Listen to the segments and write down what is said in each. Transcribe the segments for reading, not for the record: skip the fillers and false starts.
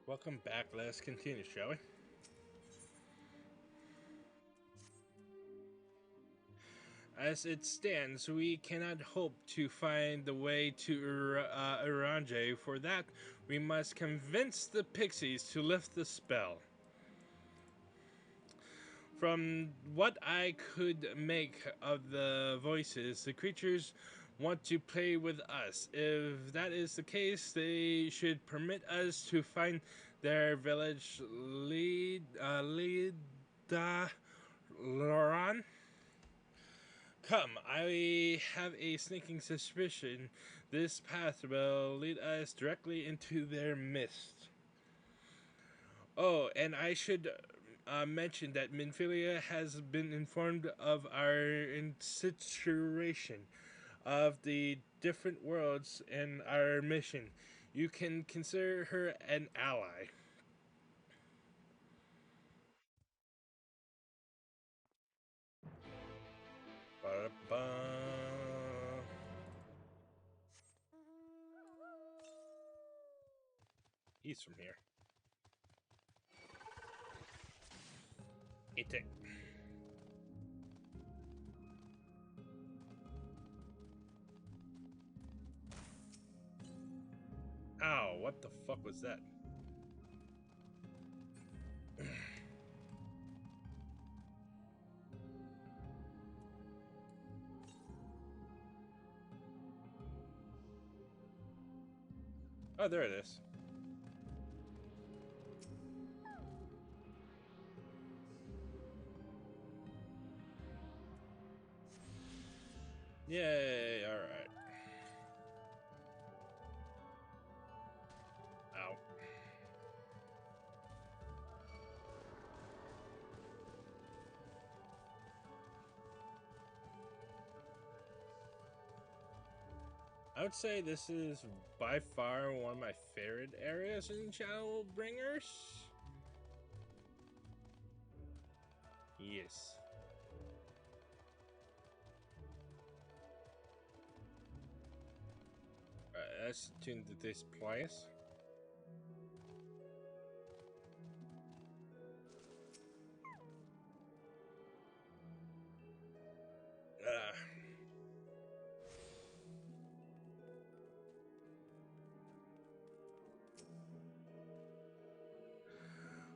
Welcome back. Let's continue, shall we? As it stands, we cannot hope to find the way to Orange. For that, we must convince the pixies to lift the spell. From what I could make of the voices, the creatures want to play with us. If that is the case, they should permit us to find their village lead Loran. Come, I have a sneaking suspicion this path will lead us directly into their midst. Oh, and I should mention that Minfilia has been informed of our situation of the different worlds and our mission. You can consider her an ally. Ba-da-ba. He's from here. Eat it. Ow, what the fuck was that? Oh, there it is. Yay, alright. Ow. I would say this is by far one of my favorite areas in Shadowbringers. Yes. Let's tune to this place. Uh,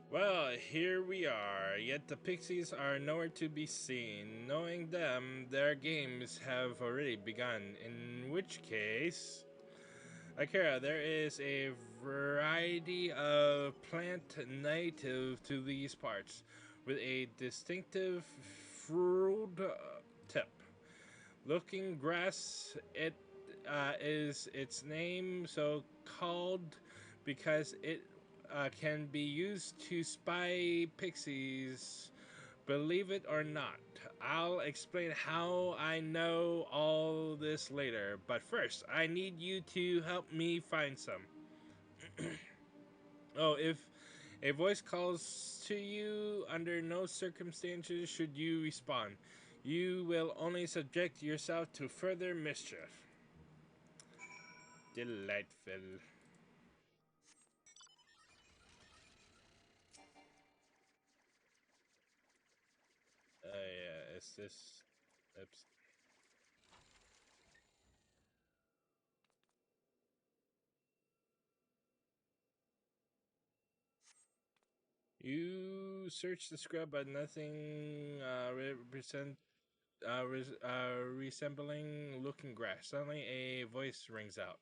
well, here we are, yet the pixies are nowhere to be seen. Knowing them, their games have already begun, in which case... Akira, there is a variety of plant native to these parts, with a distinctive fruit tip. Looking grass, it is its name so called because it can be used to spy pixies. Believe it or not, I'll explain how I know all this later. But first, I need you to help me find some. Oh, if a voice calls to you, under no circumstances should you respond. You will only subject yourself to further mischief. Delightful. Yeah, is this. Oops. You search the scrub, but nothing resembling looking grass. Suddenly, a voice rings out.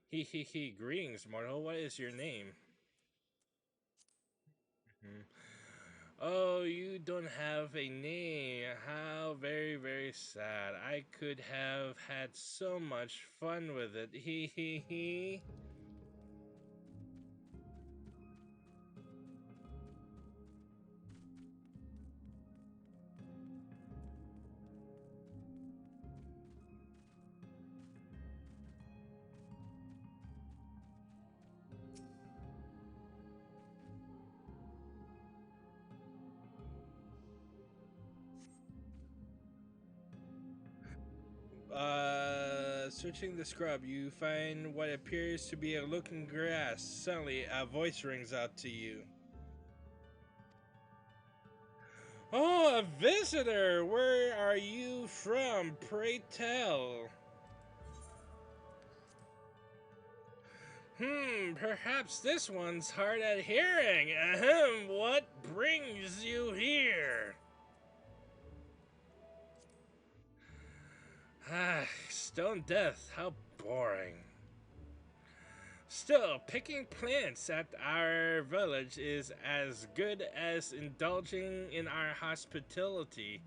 He he he. Greetings, mortal. What is your name? Mhm. Oh, you don't have a name. How very, very sad. I could have had so much fun with it. He he he. searching the scrub, you find what appears to be a looking grass. Suddenly, a voice rings out to you. Oh, a visitor! Where are you from? Pray tell. Perhaps this one's hard at hearing. Ahem, what brings you here? Ah, stone death, how boring. Still, picking plants at our village is as good as indulging in our hospitality.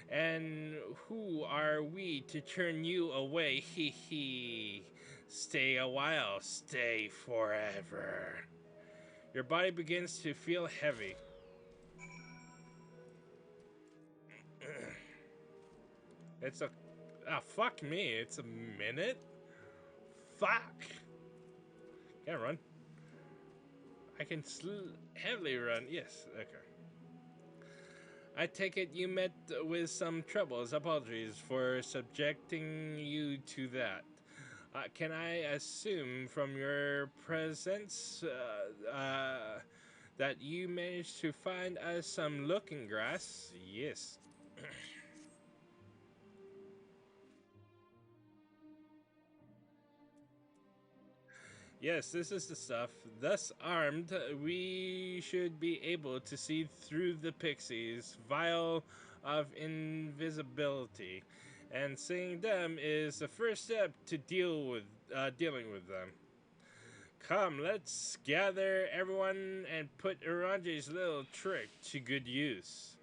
And who are we to turn you away? Hee hee. Stay a while, stay forever. Your body begins to feel heavy. It's a... Ah, fuck me. It's a minute? Fuck. Can't run. I can heavily run. Yes, okay. I take it you met with some troubles. Apologies for subjecting you to that. Can I assume from your presence that you managed to find us some looking grass? Yes. Yes, this is the stuff. Thus armed, we should be able to see through the pixies, vial of invisibility, and seeing them is the first step to dealing with them. Come, let's gather everyone and put Uranji's little trick to good use.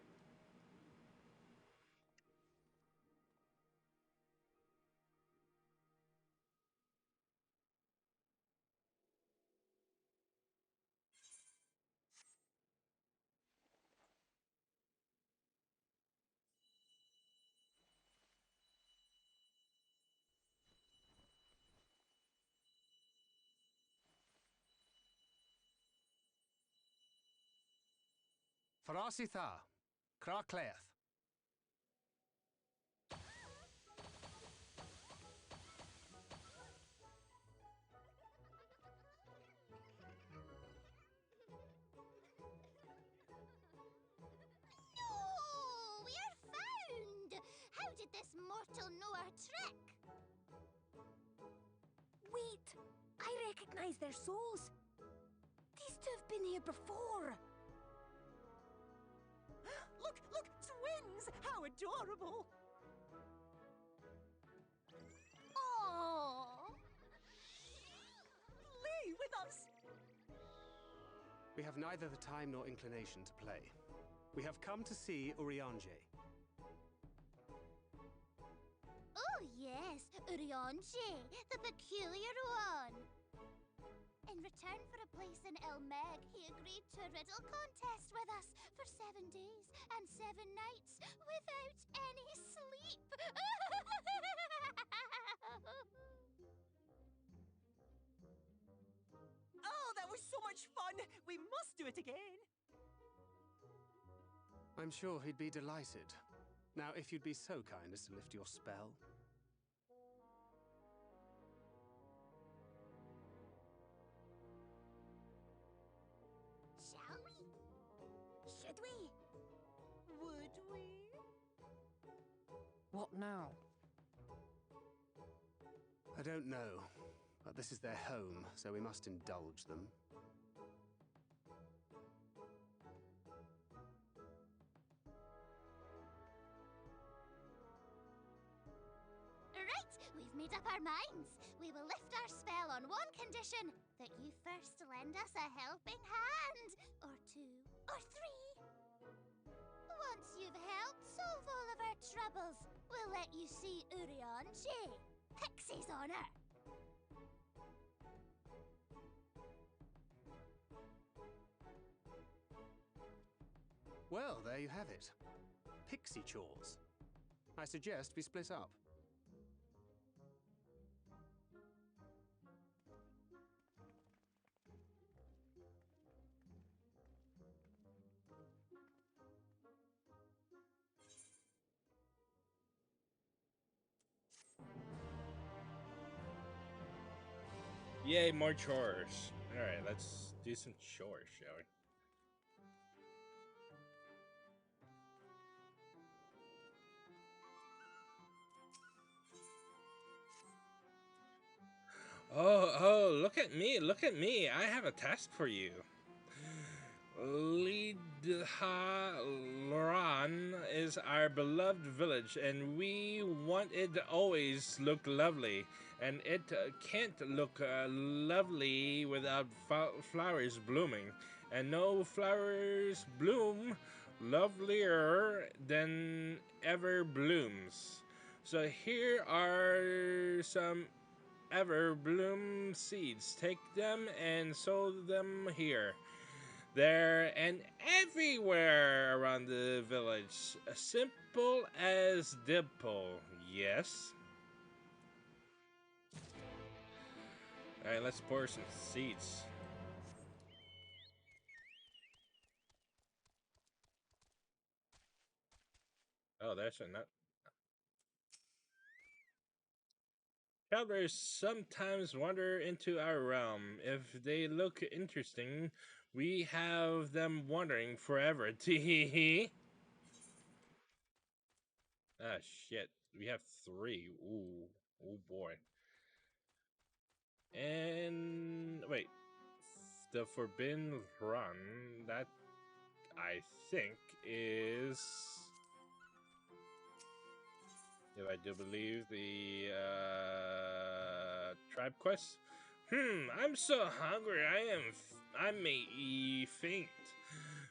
Farasitha, Krakleth. No! We are found! How did this mortal know our trick? Wait! I recognize their souls. These two have been here before. Look, look, twins! How adorable! Oh! Play with us! We have neither the time nor inclination to play. We have come to see Urianger. Oh yes, Urionji, the peculiar one. In return for a place in Elmeg, he agreed to a riddle contest with us for 7 days and 7 nights without any sleep. Oh, that was so much fun! We must do it again! I'm sure he'd be delighted. Now, if you'd be so kind as to lift your spell. Shall we? Should we? Would we? What now? I don't know, but this is their home, so we must indulge them. Right, we've made up our minds. We will lift our spell on one condition, that you first lend us a helping hand, or 2, or 3. Once you've helped solve all of our troubles, we'll let you see Urionji, Pixie's honor. Well, there you have it. Pixie chores. I suggest we split up. Yay, more chores. Alright, let's do some chores, shall we? Look at me, look at me. I have a task for you. Lidha Loran is our beloved village, and we want it to always look lovely. And it can't look lovely without flowers blooming. And no flowers bloom lovelier than ever blooms. So here are some ever bloom seeds. Take them and sow them here, there, and everywhere around the village. Simple as dimple, yes? Alright, let's pour some seeds. Oh, there's a nut. Travelers sometimes wander into our realm. If they look interesting, we have them wandering forever. Tee. Ah, shit. We have 3. Ooh. Oh, boy. And wait, the Forbidden Run, that I think is, if I do believe, the tribe quest. I'm so hungry. I may faint.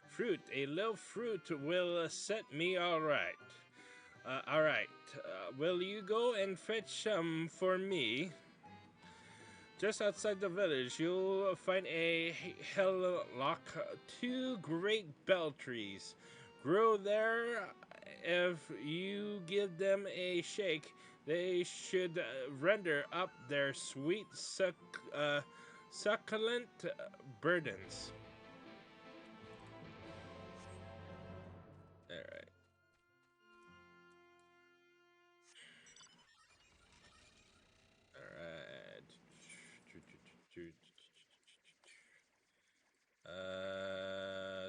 Fruit, a little fruit will set me all right. All right. Will you go and fetch some for me? Just outside the village, you'll find a hemlock, 2 great bell trees. Grow there. If you give them a shake, they should render up their sweet, succulent burdens. All right. All right.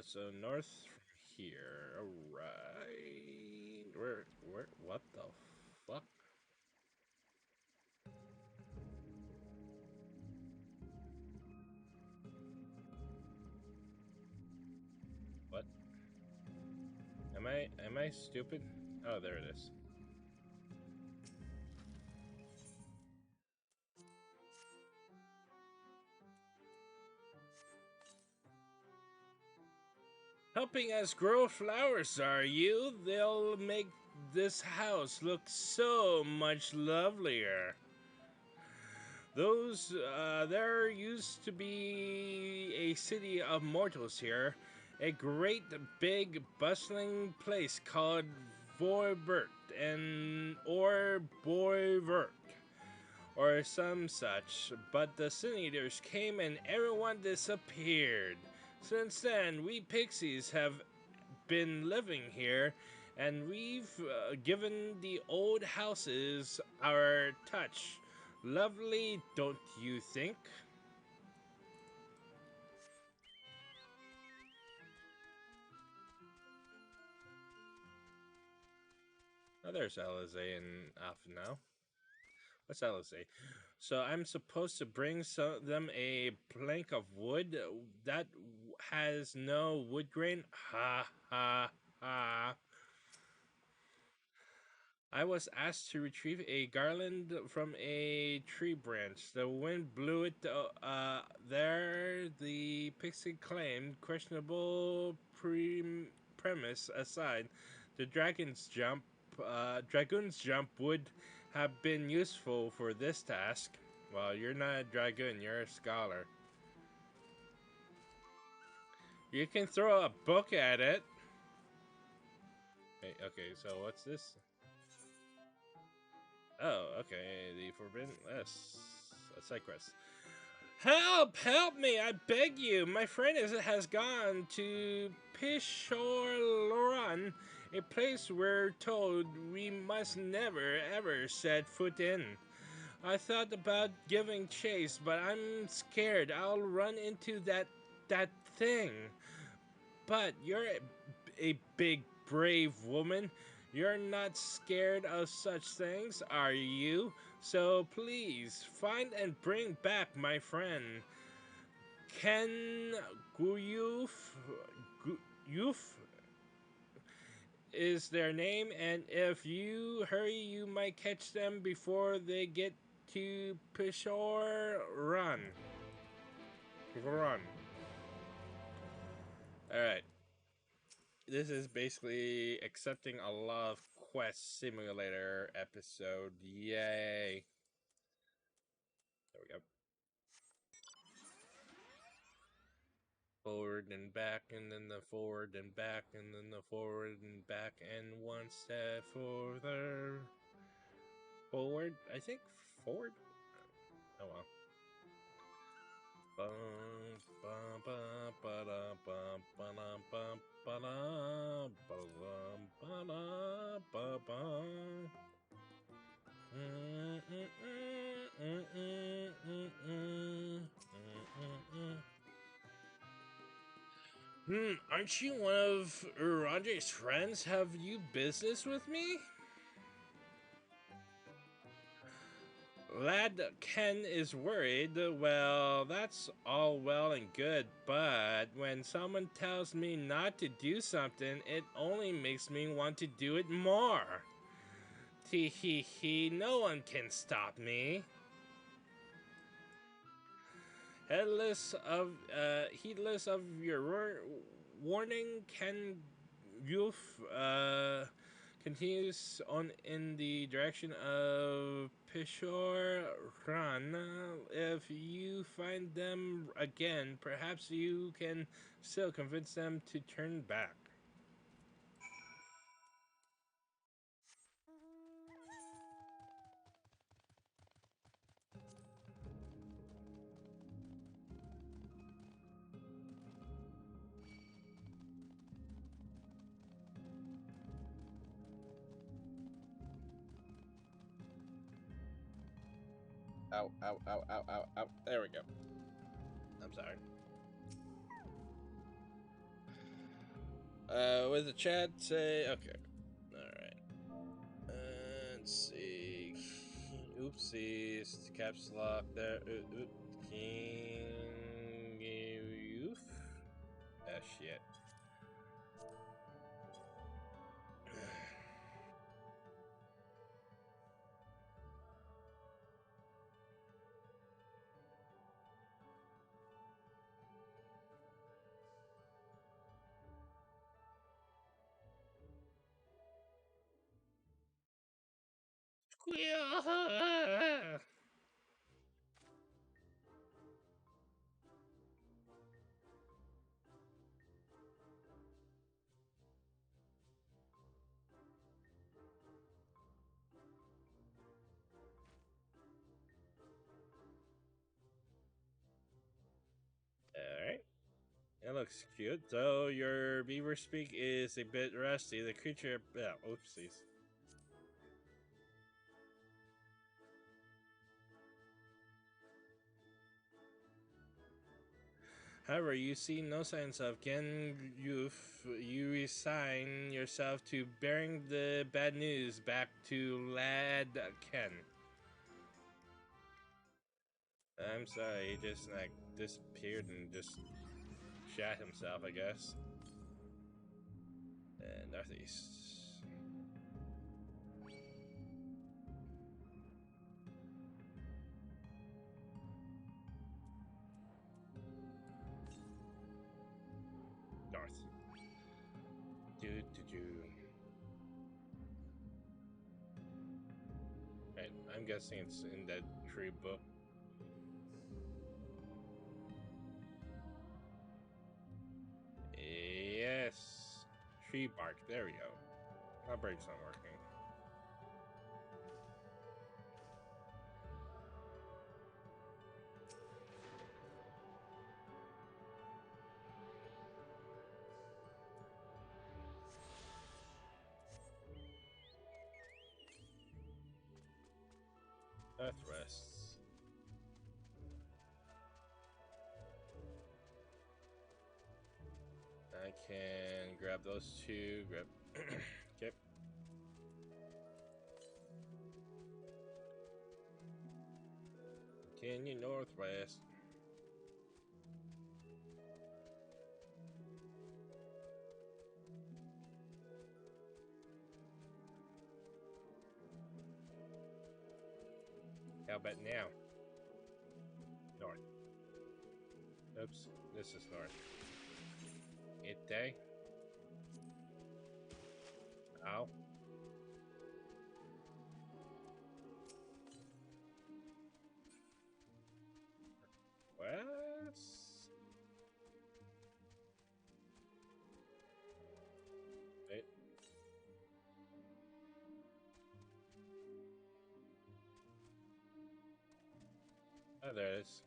So north from here. All right. Where? What the fuck? What? Am I stupid? Oh, there it is. Helping us grow flowers, are you? They'll make this house look so much lovelier. There used to be a city of mortals here, a great big bustling place called Voivert or Boivert, or some such, but the Sin Eaters came and everyone disappeared. Since then, we pixies have been living here, and we've given the old houses our touch. Lovely, don't you think? Oh, there's Alizé and Alpha now. What's Alizé? So I'm supposed to bring them a plank of wood that has no wood grain? Ha ha ha. I was asked to retrieve a garland from a tree branch. The wind blew it there. The pixie claimed, questionable premise aside, the dragoon's jump would have been useful for this task. Well, you're not a dragoon, you're a scholar. You can throw a book at it. Hey, okay, so what's this? Oh, okay. The Forbidden. Yes. A side quest. Help! Help me! I beg you! My friend has gone to Pishoran, a place we're told we must never ever set foot in. I thought about giving chase, but I'm scared I'll run into that thing. But you're a big, brave woman. You're not scared of such things, are you? So please, find and bring back my friend. Ken Guyuf, Guyuf is their name, and if you hurry, you might catch them before they get to Peshawar. Run. Run. Alright. This is basically accepting a lot of quest simulator episode. Yay. There we go. Forward and back, and then the forward and back, and then the forward and back, and one step further. Forward? I think forward? Oh well. Aren't you one of Ranjay's friends? Have you business with me? Lad Ken is worried. Well, that's all well and good, but when someone tells me not to do something, it only makes me want to do it more. Tee hee hee, no one can stop me. Heedless of your warning, Ken Yuf continues on in the direction of Peshawar. Run. If you find them again, perhaps you can still convince them to turn back. Ow, ow, ow, ow, ow, ow. There we go. I'm sorry. What does the chat say? Okay. Alright. Let's see. Oopsies. Caps lock there. King. Youth? Ah, shit. Alright. It looks cute, though your beaver speak is a bit rusty. The creature. Oh, oopsies. However, you see no signs of Gen Yuf. You resign yourself to bearing the bad news back to Lad Ken. I'm sorry, he just like disappeared and just shot himself, I guess. And northeast. North. Right, I'm guessing it's in that tree book. Yes. Tree bark, there we go. My brain's not working. Northwest. I can grab those two. Grab. Okay. Continue northwest. How about now? North. Oops, this is north. Ite. Ow. West. Wait. Oh, there it is.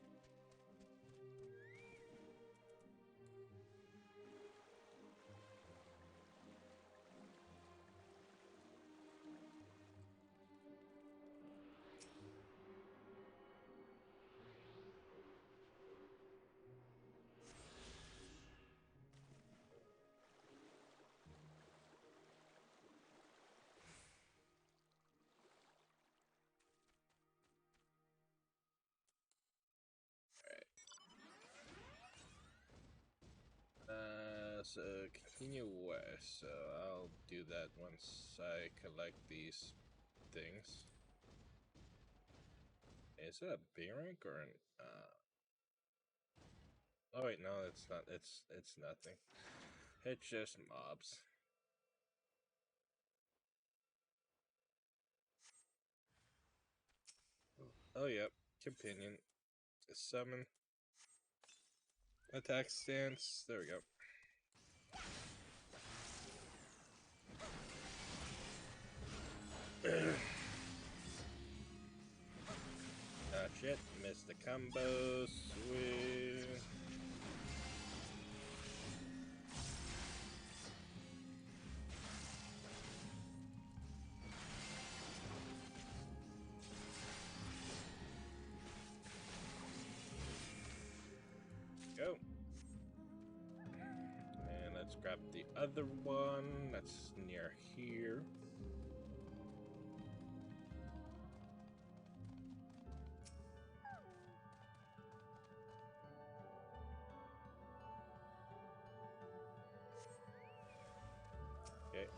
So continue west. So I'll do that once I collect these things. Is it a B rank or an? Oh wait, no, it's not. It's nothing. It's just mobs. Oh yep, companion. Summon. Attack stance. There we go. Ah shit, missed the combo. Sweet. Go. And let's grab the other one that's near here. Okay.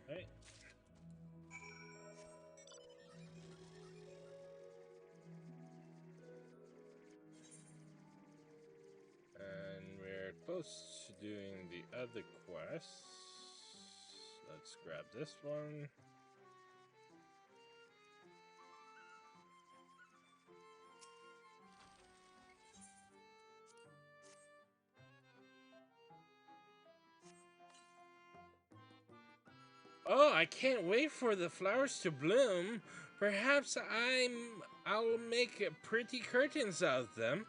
Right. And we're close to doing the other quests. Let's grab this one. Oh, I can't wait for the flowers to bloom. Perhaps I'll make pretty curtains out of them.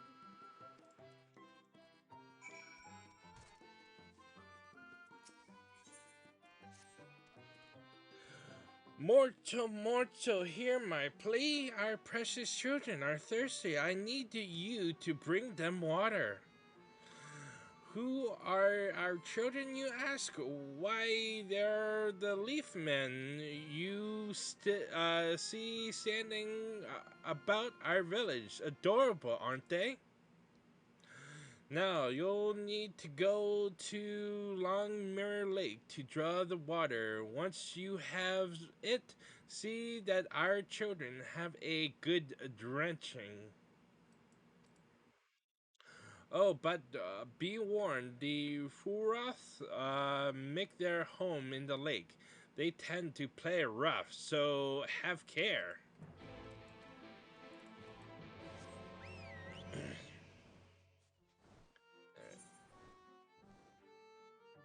Mortal, mortal, hear my plea. Our precious children are thirsty. I need you to bring them water. Who are our children, you ask? Why, they're the leaf men you see standing about our village. Adorable, aren't they? Now, you'll need to go to Long Mirror Lake to draw the water. Once you have it, see that our children have a good drenching. Oh, but be warned, the Furoth make their home in the lake. They tend to play rough, so have care.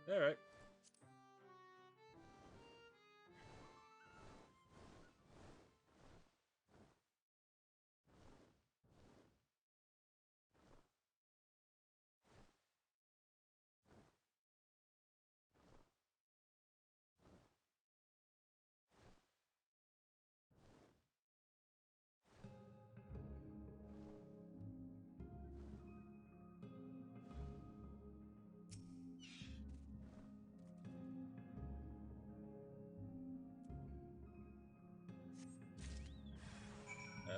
All right.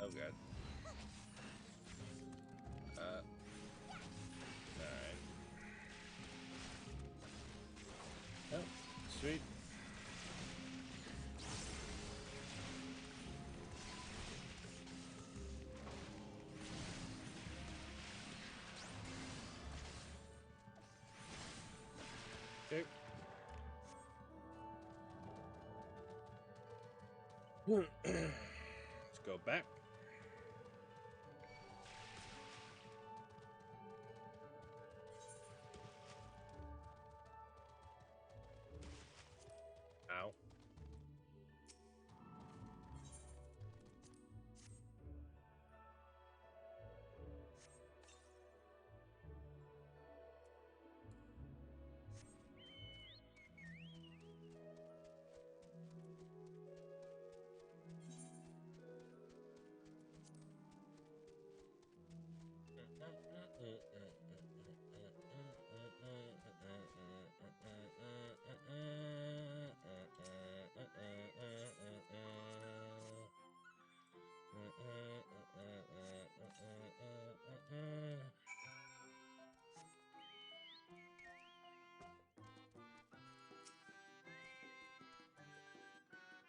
Oh god. All right. Oh, sweet. Okay. Let's go back. Ow.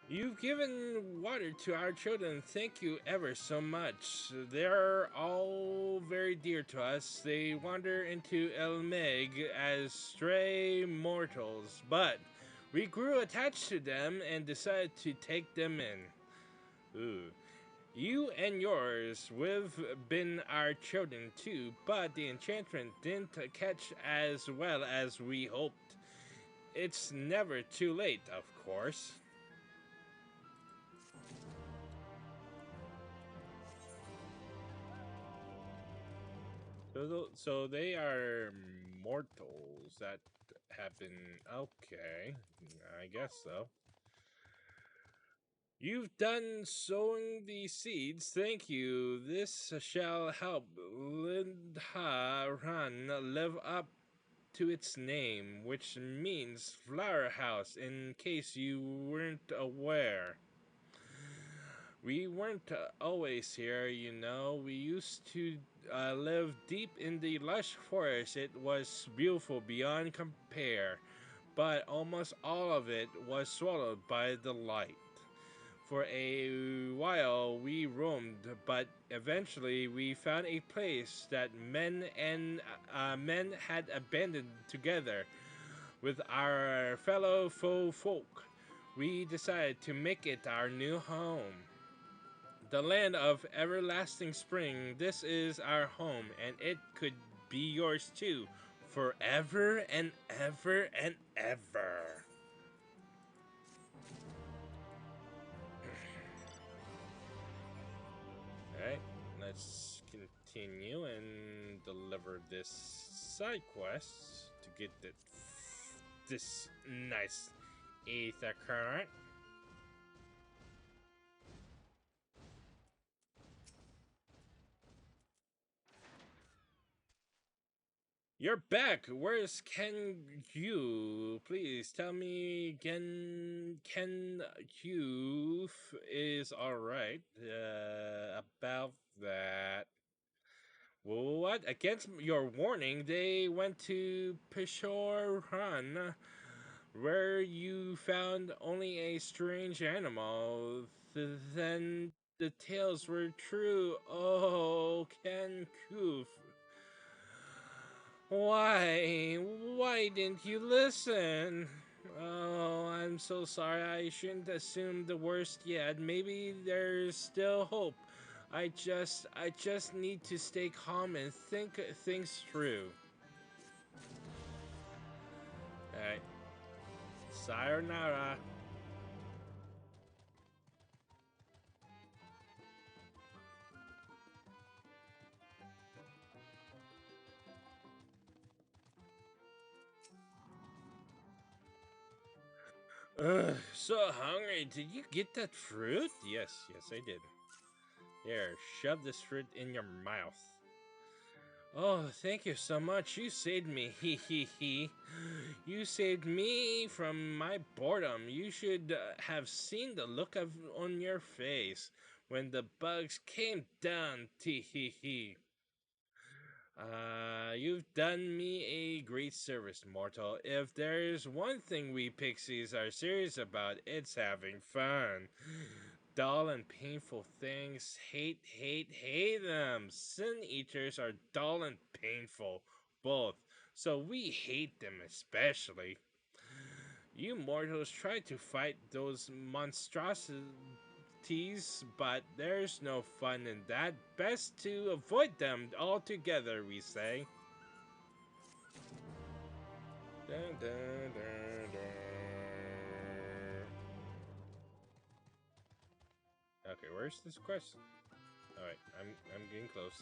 You've given water to our children. Thank you ever so much. They're all very dear to us. They wander into El Meg as stray mortals, but we grew attached to them and decided to take them in. Ooh. You and yours, we've been our children too, but the enchantment didn't catch as well as we hoped. It's never too late, of course. So they are mortals that have been okay. I guess so. You've done sowing the seeds. Thank you. This shall help Lindha Ran live up to its name, which means flower house. In case you weren't aware. We weren't always here, you know. We used to live deep in the lush forest. It was beautiful beyond compare, but almost all of it was swallowed by the light. For a while we roamed, but eventually we found a place that men had abandoned together with our fellow folk. We decided to make it our new home. The land of everlasting spring. This is our home, and it could be yours too, forever and ever and ever. Alright, let's continue and deliver this side quest to get this nice ether current. You're back. Where's Ken Yu? Please tell me Ken Yu is alright about that. What? Against your warning, they went to Peshore Run, where you found only a strange animal. Then the tales were true. Oh, Ken Koof. Why? Why didn't you listen? Oh, I'm so sorry. I shouldn't assume the worst yet. Maybe there's still hope. I just need to stay calm and think things through. Alright. Sayonara. Ugh, so hungry. Did you get that fruit? Yes, I did. Here, shove this fruit in your mouth. Oh, thank you so much. You saved me. Hee hee hee. You saved me from my boredom. You should have seen the look of on your face when the bugs came down. Tee hee hee. You've done me a great service, mortal. If there's one thing we pixies are serious about, it's having fun. Dull and painful things, hate them. Sin eaters are dull and painful, both. So we hate them especially. You mortals try to fight those monstrosities, but there's no fun in that. Best to avoid them altogether, we say. Dun, dun, dun, dun. Okay, where's this quest? Alright, I'm getting close.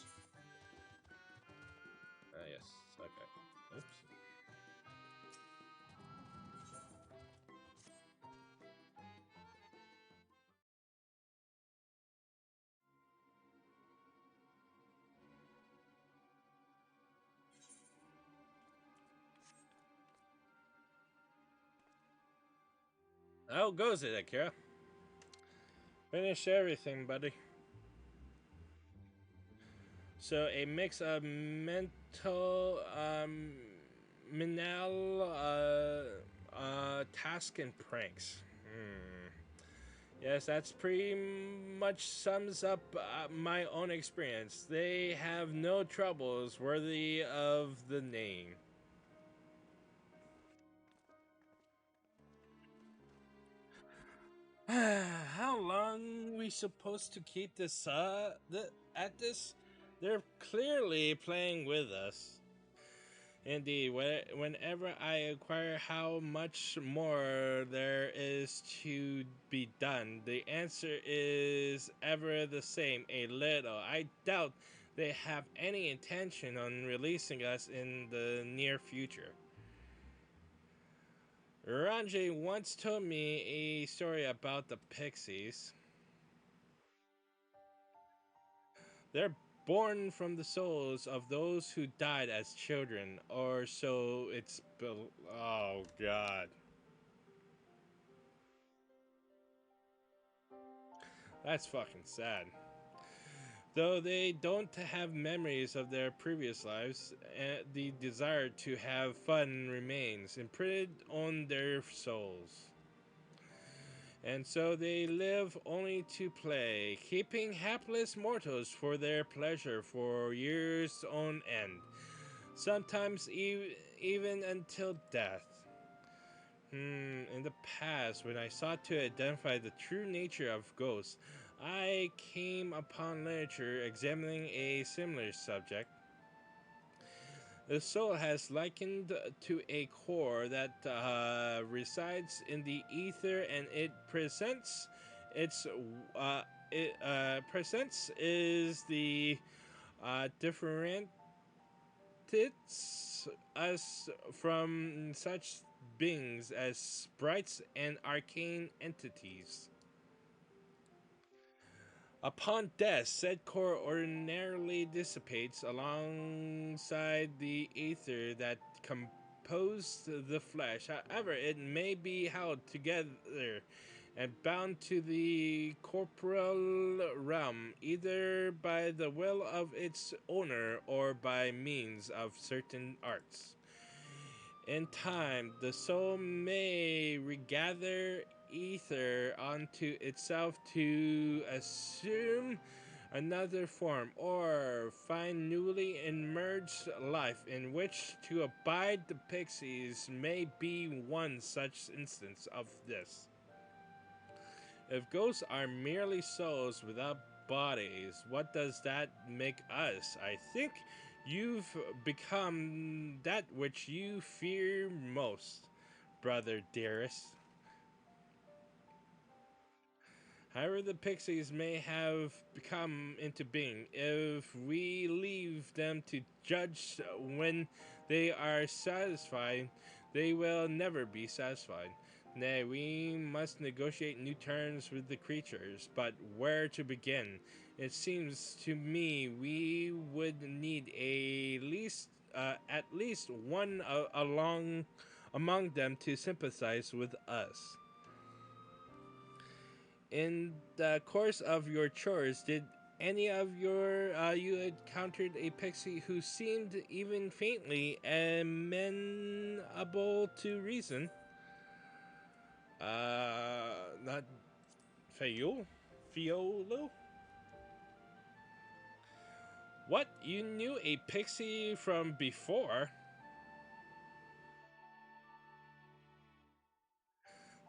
Yes, okay. Oops. How goes it, Akira? Finish everything, buddy. So a mix of mental, menal, task and pranks. Yes, that's pretty much sums up my own experience. They have no troubles worthy of the name. How long we supposed to keep this at this? They're clearly playing with us. Indeed, whenever I acquire how much more there is to be done, the answer is ever the same, a little. I doubt they have any intention on releasing us in the near future. Ranji once told me a story about the pixies. They're born from the souls of those who died as children, or so it's. Oh, God. That's fucking sad. Though they don't have memories of their previous lives, the desire to have fun remains imprinted on their souls. And so they live only to play, keeping hapless mortals for their pleasure for years on end, sometimes even until death. In the past, when I sought to identify the true nature of ghosts, I came upon literature examining a similar subject. The soul has likened to a core that resides in the ether, and its it presents is the differentiates us from such beings as sprites and arcane entities. Upon death, said core ordinarily dissipates alongside the ether that composed the flesh. However, it may be held together and bound to the corporeal realm either by the will of its owner or by means of certain arts. In time, the soul may regather ether onto itself to assume another form or find newly emerged life in which to abide. The pixies may be one such instance of this. If ghosts are merely souls without bodies, what does that make us? I think you've become that which you fear most. brother dearest. However, the pixies may have come into being. If we leave them to judge when they are satisfied, they will never be satisfied. Nay, we must negotiate new terms with the creatures, but where to begin? It seems to me we would need at least one among them to sympathize with us. In the course of your chores, did any of you encountered a pixie who seemed even faintly amenable to reason? Not Fiolo? What? You knew a pixie from before?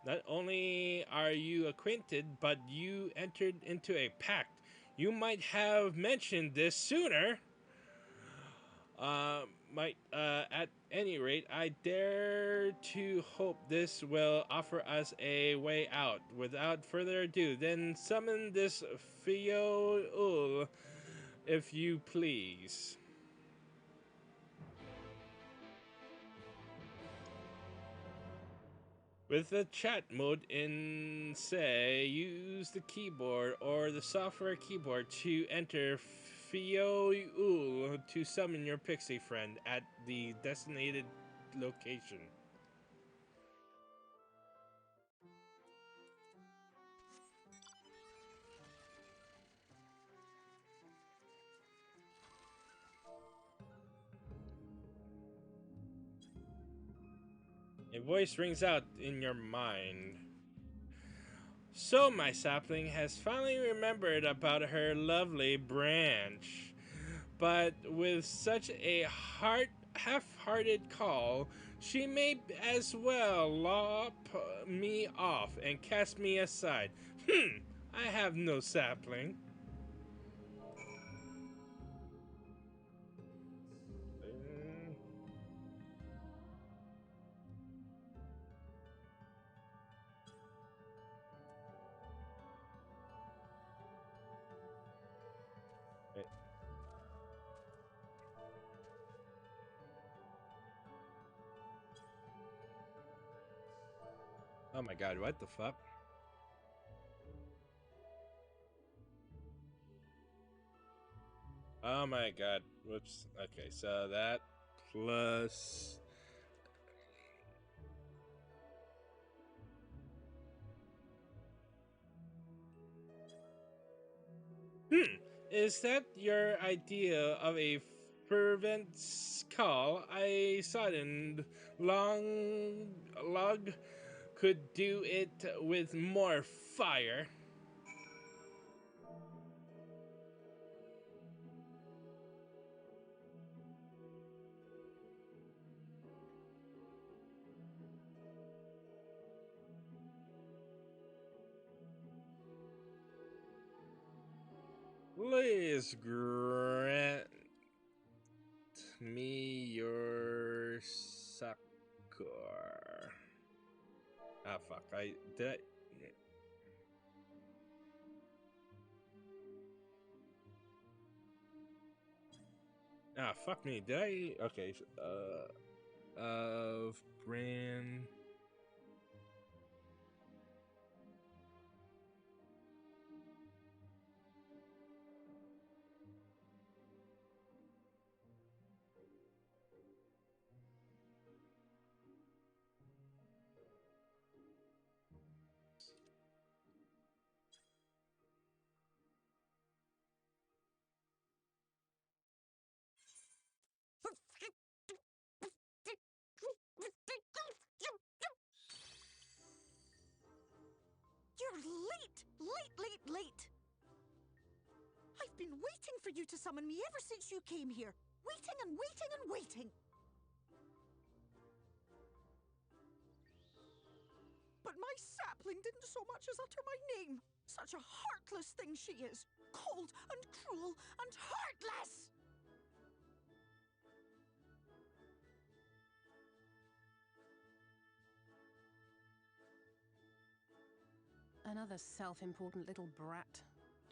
Not only are you acquainted, but you entered into a pact. You might have mentioned this sooner. At any rate, I dare to hope this will offer us a way out. Without further ado, then summon this Fiol, if you please. With the chat mode in, say, use the keyboard or the software keyboard to enter Fiol to summon your pixie friend at the designated location. A voice rings out in your mind. So my sapling has finally remembered about her lovely branch. But with such a half-hearted call, she may as well lop me off and cast me aside. I have no sapling. Oh my god, what the fuck? Oh my god, whoops. Okay, so that plus... Is that your idea of a fervent call? I sudden long log could do it with more fire. Please grant me your succor. Ah, fuck. I did. Fuck me. Did I? Okay. Of brand. You're late. I've been waiting for you to summon me ever since you came here. Waiting and waiting and waiting. But my sapling didn't so much as utter my name. Such a heartless thing she is. Cold and cruel and heartless! Another self-important little brat.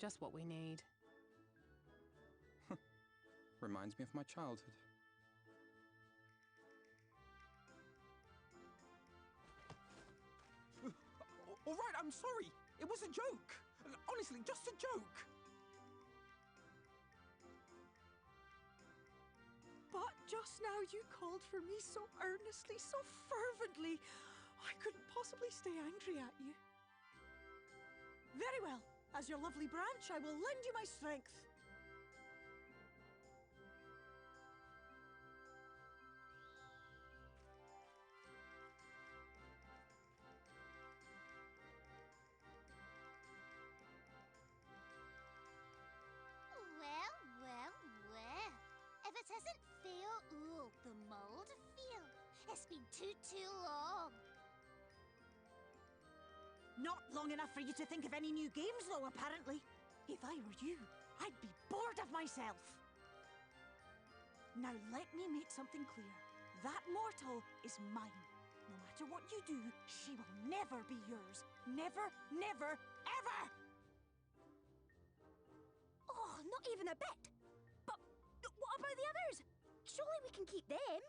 Just what we need. Reminds me of my childhood. All right, I'm sorry. It was a joke. Honestly, just a joke. But just now you called for me so earnestly, so fervently. I couldn't possibly stay angry at you. Very well. As your lovely branch, I will lend you my strength. Well, well, well. If it isn't Theo Ool, the mold feel. It's been too long. Not long enough for you to think of any new games, though, apparently. If I were you, I'd be bored of myself. Now let me make something clear. That mortal is mine. No matter what you do, she will never be yours. Never, never, ever! Oh, not even a bit. But what about the others? Surely we can keep them.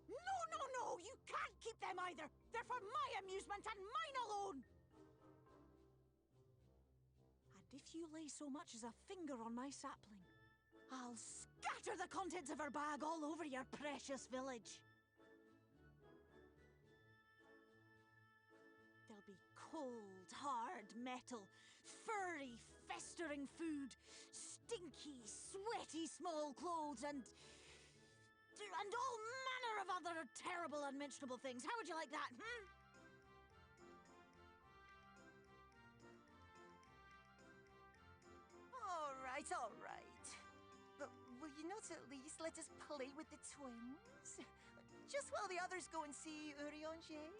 No, no, no! You can't keep them either! They're for my amusement and mine alone! And if you lay so much as a finger on my sapling, I'll scatter the contents of her bag all over your precious village. There'll be cold, hard metal, furry, festering food, stinky, sweaty small clothes, and all manner of other terrible, unmentionable things. How would you like that, All right, all right. But will you not at least let us play with the twins? Just while the others go and see Urianger?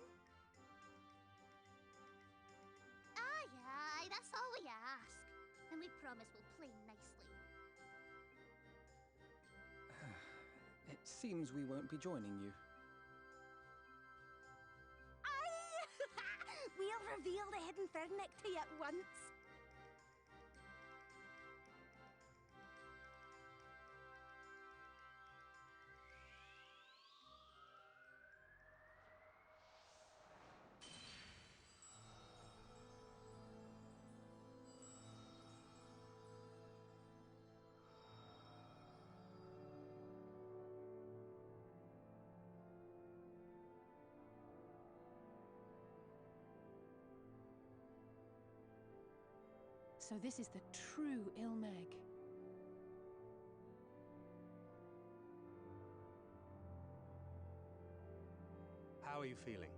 Aye, aye, that's all we ask. And we promise we'll play nicely. It seems we won't be joining you. We'll reveal the hidden Fernic to you at once. So this is the true Ilmeg. How are you feeling?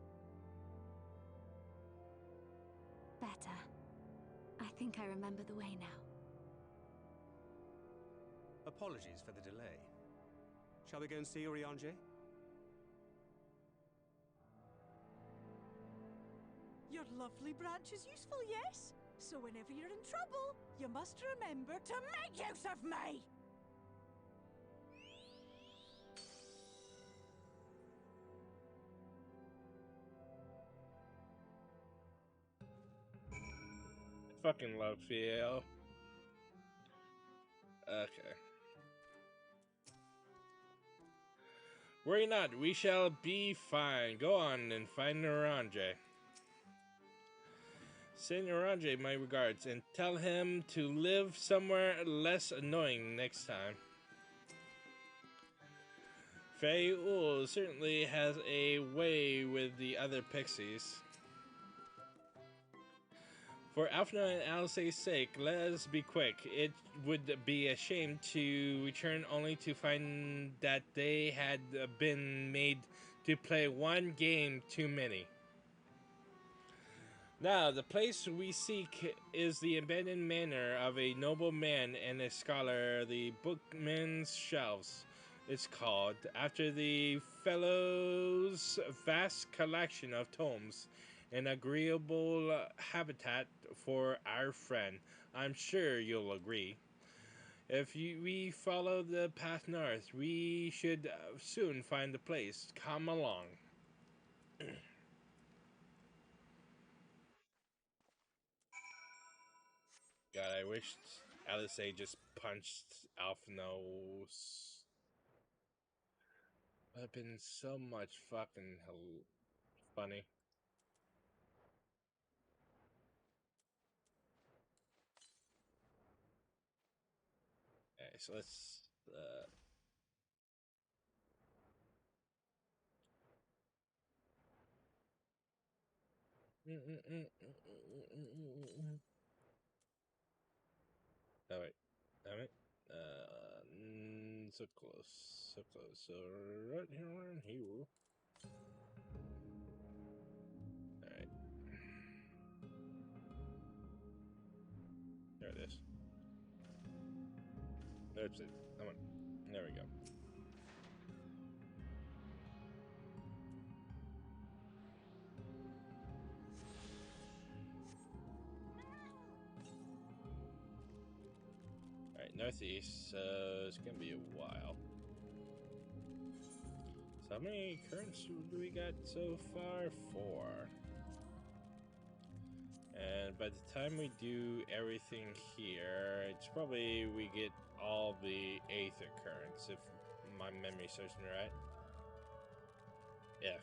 Better. I think I remember the way now. Apologies for the delay. Shall we go and see Urianger? Your lovely branch is useful, yes? So whenever you're in trouble, you must remember to make use of me! Fucking love Theo. Okay. Worry not, we shall be fine. Go on and find Naranje. Send Naranje my regards and tell him to live somewhere less annoying next time. Faye Ool certainly has a way with the other pixies. For Alphna and Alice's sake, let us be quick. It would be a shame to return only to find that they had been made to play one game too many. Now, the place we seek is the abandoned manor of a noble man and a scholar, the Bookman's Shelves. It's called, after the fellow's vast collection of tomes, an agreeable habitat for our friend. I'm sure you'll agree. If we follow the path north, we should soon find the place. Come along. I wish Alisaie just punched Alphinaud. Would have been so much fucking funny. Okay, so let's oh wait, damn it. So close, so close. So right here. Alright. There it is. That's it. Come on. There we go. Alright, northeast. It's gonna be a while. So how many currents do we got so far? 4. And by the time we do everything here, it's probably we get all the Aether currents, if my memory serves me right. If.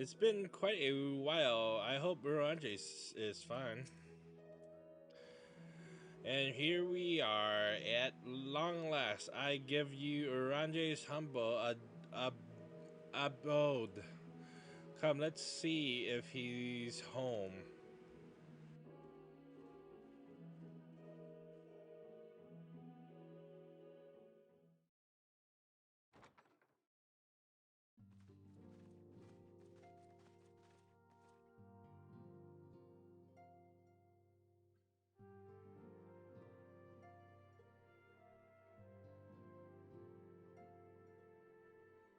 It's been quite a while. I hope Urange is fine. And here we are at long last. I give you Urange's humble abode. Come, let's see if he's home.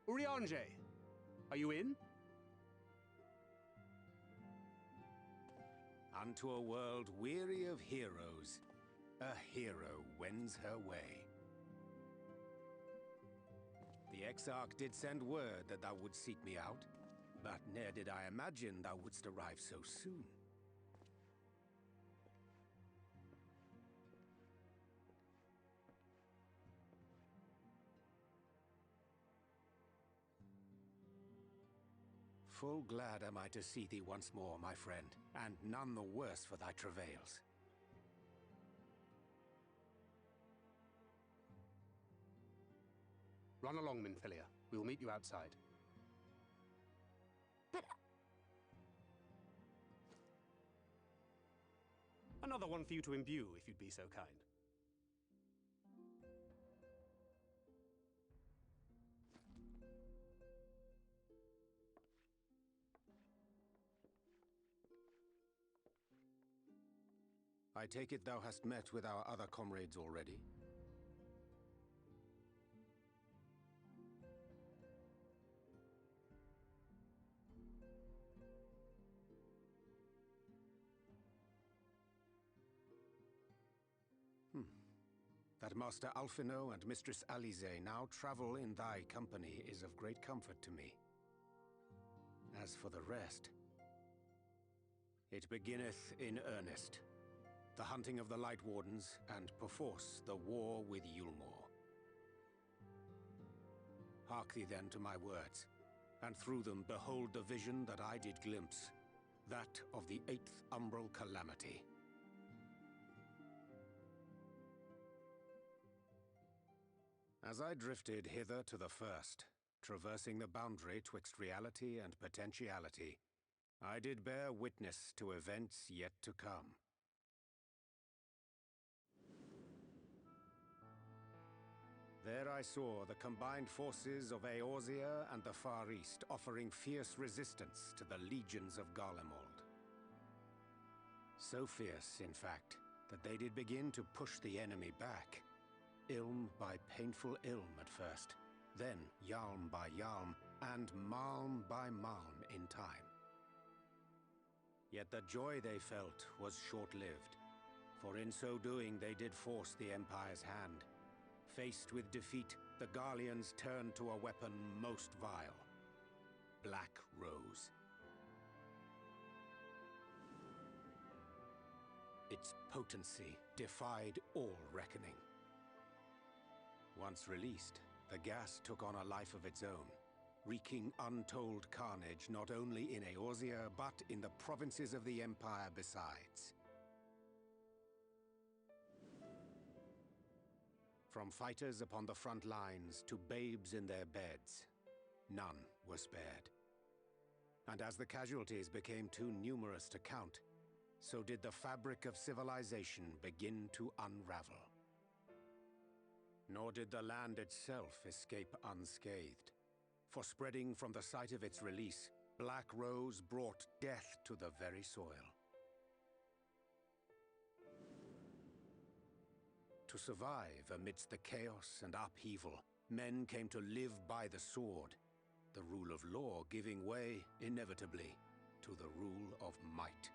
Urianger, are you in? Unto a world weary of heroes, a hero wends her way. The Exarch did send word that thou wouldst seek me out, but ne'er did I imagine thou wouldst arrive so soon. Full glad am I to see thee once more, my friend, and none the worse for thy travails. Run along, Minfilia. We will meet you outside. But... Another one for you to imbue, if you'd be so kind. I take it thou hast met with our other comrades already? That Master Alphinaud and Mistress Alisaie now travel in thy company is of great comfort to me. As for the rest, it beginneth in earnest. The hunting of the Light Wardens, and perforce the war with Yulmore. Hark thee then to my words, and through them behold the vision that I did glimpse, that of the 8th Umbral Calamity. As I drifted hither to the first, traversing the boundary twixt reality and potentiality, I did bear witness to events yet to come. There I saw the combined forces of Eorzea and the Far East offering fierce resistance to the legions of Garlemald. So fierce, in fact, that they did begin to push the enemy back. Ilm by painful Ilm at first, then Yalm by Yalm, and Malm by Malm in time. Yet the joy they felt was short-lived, for in so doing they did force the Empire's hand. Faced with defeat, the Garleans turned to a weapon most vile: Black Rose. Its potency defied all reckoning. Once released, the gas took on a life of its own, wreaking untold carnage not only in Eorzea, but in the provinces of the Empire besides. From fighters upon the front lines to babes in their beds, none were spared. And as the casualties became too numerous to count, so did the fabric of civilization begin to unravel. Nor did the land itself escape unscathed, for spreading from the site of its release, Black Rose brought death to the very soil. To survive amidst the chaos and upheaval, men came to live by the sword, the rule of law giving way, inevitably, to the rule of might.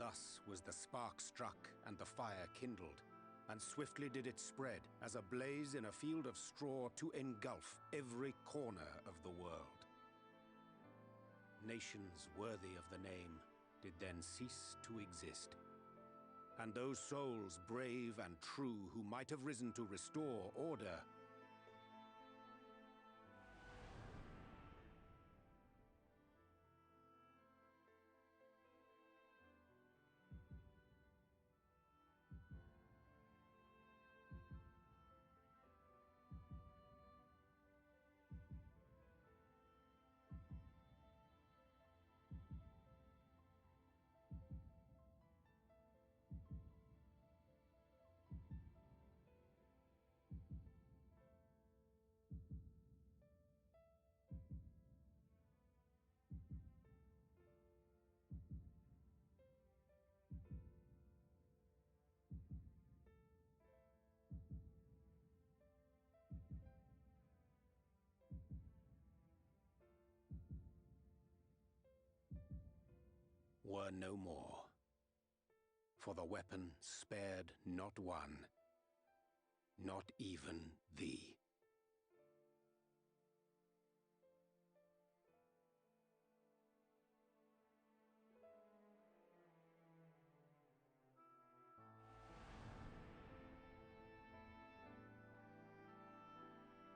Thus was the spark struck and the fire kindled, and swiftly did it spread as a blaze in a field of straw to engulf every corner of the world. Nations worthy of the name did then cease to exist, and those souls brave and true who might have risen to restore order were no more. For the weapon spared not one, not even thee.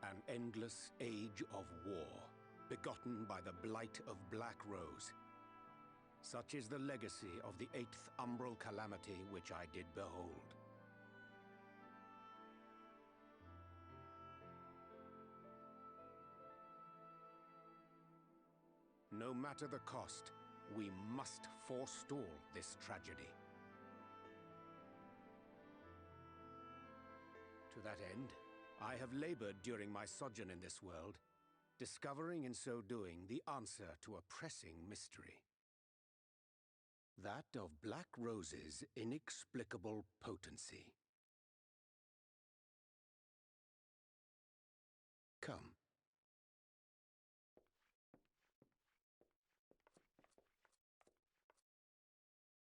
An endless age of war, begotten by the blight of Black Rose. Such is the legacy of the 8th umbral calamity which I did behold. No matter the cost, we must forestall this tragedy. To that end, I have labored during my sojourn in this world, discovering in so doing the answer to a pressing mystery. That of Black Rose's inexplicable potency. Come.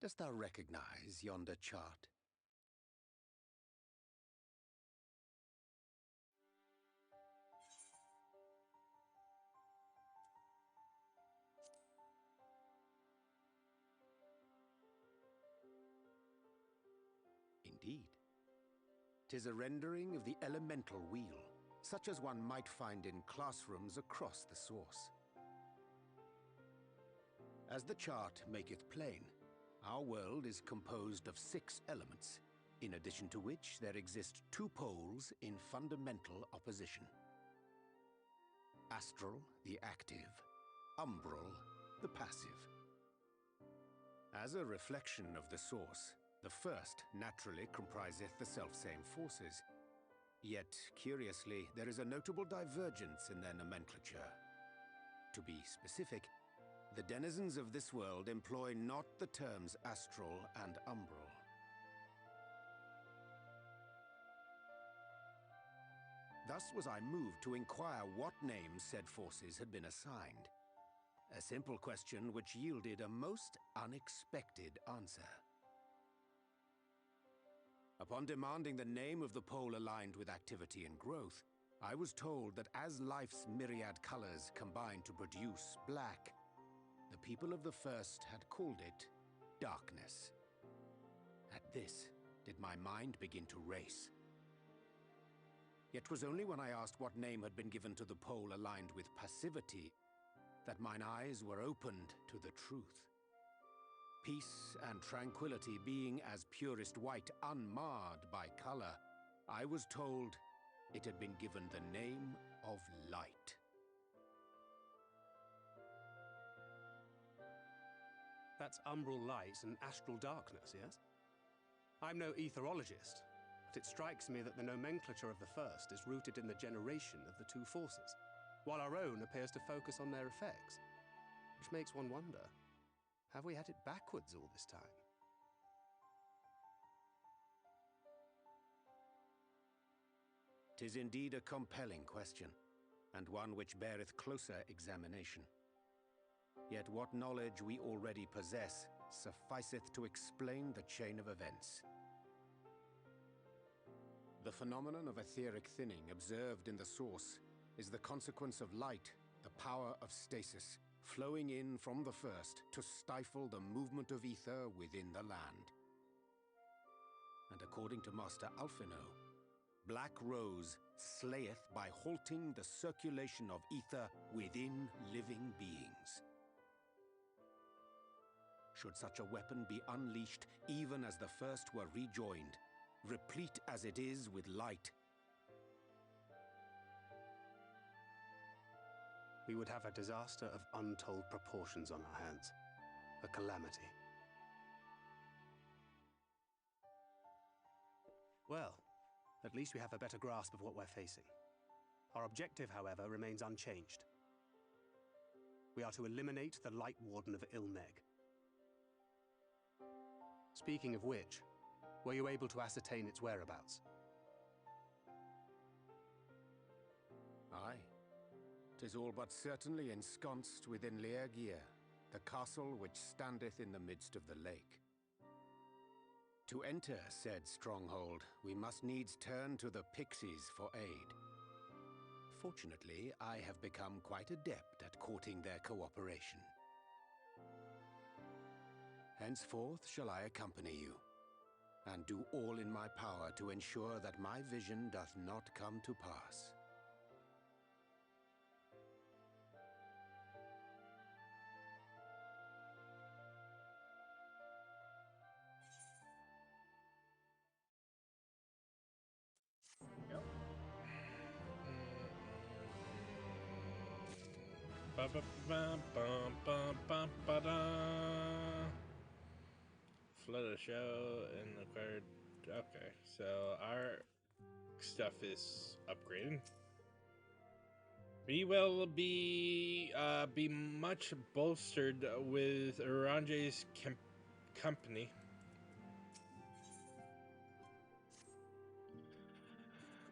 Dost thou recognize yonder chart? Indeed. 'Tis a rendering of the elemental wheel, such as one might find in classrooms across the source. As the chart maketh plain, our world is composed of 6 elements, in addition to which there exist 2 poles in fundamental opposition. Astral, the active; umbral, the passive. As a reflection of the source, the first naturally compriseth the selfsame forces. Yet, curiously, there is a notable divergence in their nomenclature. To be specific, the denizens of this world employ not the terms astral and umbral. thus was I moved to inquire what names said forces had been assigned. A simple question which yielded a most unexpected answer. Upon demanding the name of the pole aligned with activity and growth, I was told that as life's myriad colors combine to produce black, the people of the first had called it darkness. At this, did my mind begin to race. Yet 'twas only when I asked what name had been given to the pole aligned with passivity that mine eyes were opened to the truth. Peace and tranquility being as purest white, unmarred by color, I was told it had been given the name of light. That's umbral light and astral darkness, yes? I'm no etherologist, but it strikes me that the nomenclature of the first is rooted in the generation of the two forces, while our own appears to focus on their effects. Which makes one wonder, have we had it backwards all this time? "'Tis indeed a compelling question, and one which beareth closer examination. Yet what knowledge we already possess sufficeth to explain the chain of events. The phenomenon of etheric thinning observed in the source is the consequence of light, the power of stasis, flowing in from the first to stifle the movement of ether within the land. And according to Master Alphino, Black Rose slayeth by halting the circulation of ether within living beings. Should such a weapon be unleashed even as the first were rejoined, replete as it is with light, we would have a disaster of untold proportions on our hands. A calamity. Well, at least we have a better grasp of what we're facing. Our objective, however, remains unchanged. We are to eliminate the Light Warden of Ilmeg. Speaking of which, were you able to ascertain its whereabouts? Aye. 'Tis all but certainly ensconced within Leargear, the castle which standeth in the midst of the lake. To enter said stronghold, we must needs turn to the pixies for aid. Fortunately, I have become quite adept at courting their cooperation. Henceforth shall I accompany you, and do all in my power to ensure that my vision doth not come to pass. Flood a show and acquired. Okay, so our stuff is upgraded. We will be much bolstered with Orange's company.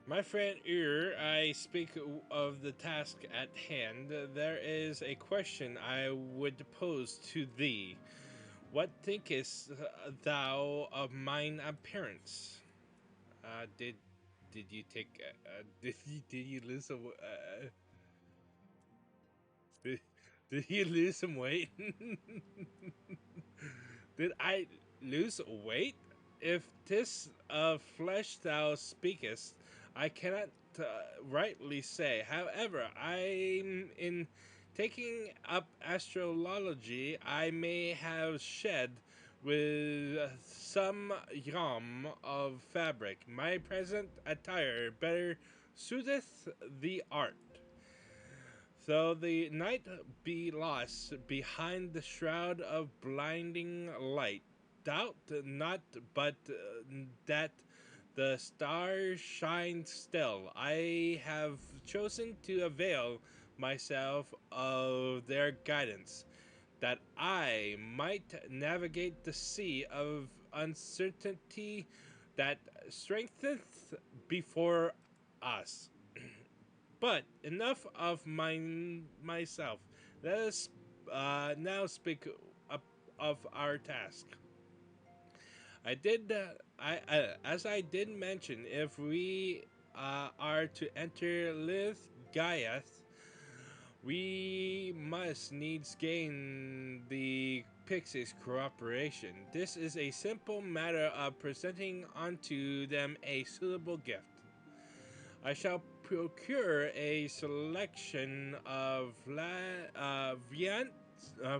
My friend Ur, I speak of the task at hand. There is a question I would pose to thee. What thinkest thou of mine appearance? Did you take? Did you lose some? Did you lose some weight? Did I lose weight? If 'tis of flesh thou speakest, I cannot rightly say. However, I'm in taking up astrology. I may have shed with some yam of fabric. My present attire better suiteth the art. So the night be lost behind the shroud of blinding light. Doubt not but that the stars shine still. I have chosen to avail myself of their guidance, that I might navigate the sea of uncertainty that strengtheneth before us. But enough of myself. Let us now speak of our task. I did, as I did mention, if we are to enter Lith Gaiath, we must needs gain the Pixies' cooperation. This is a simple matter of presenting unto them a suitable gift. I shall procure a selection of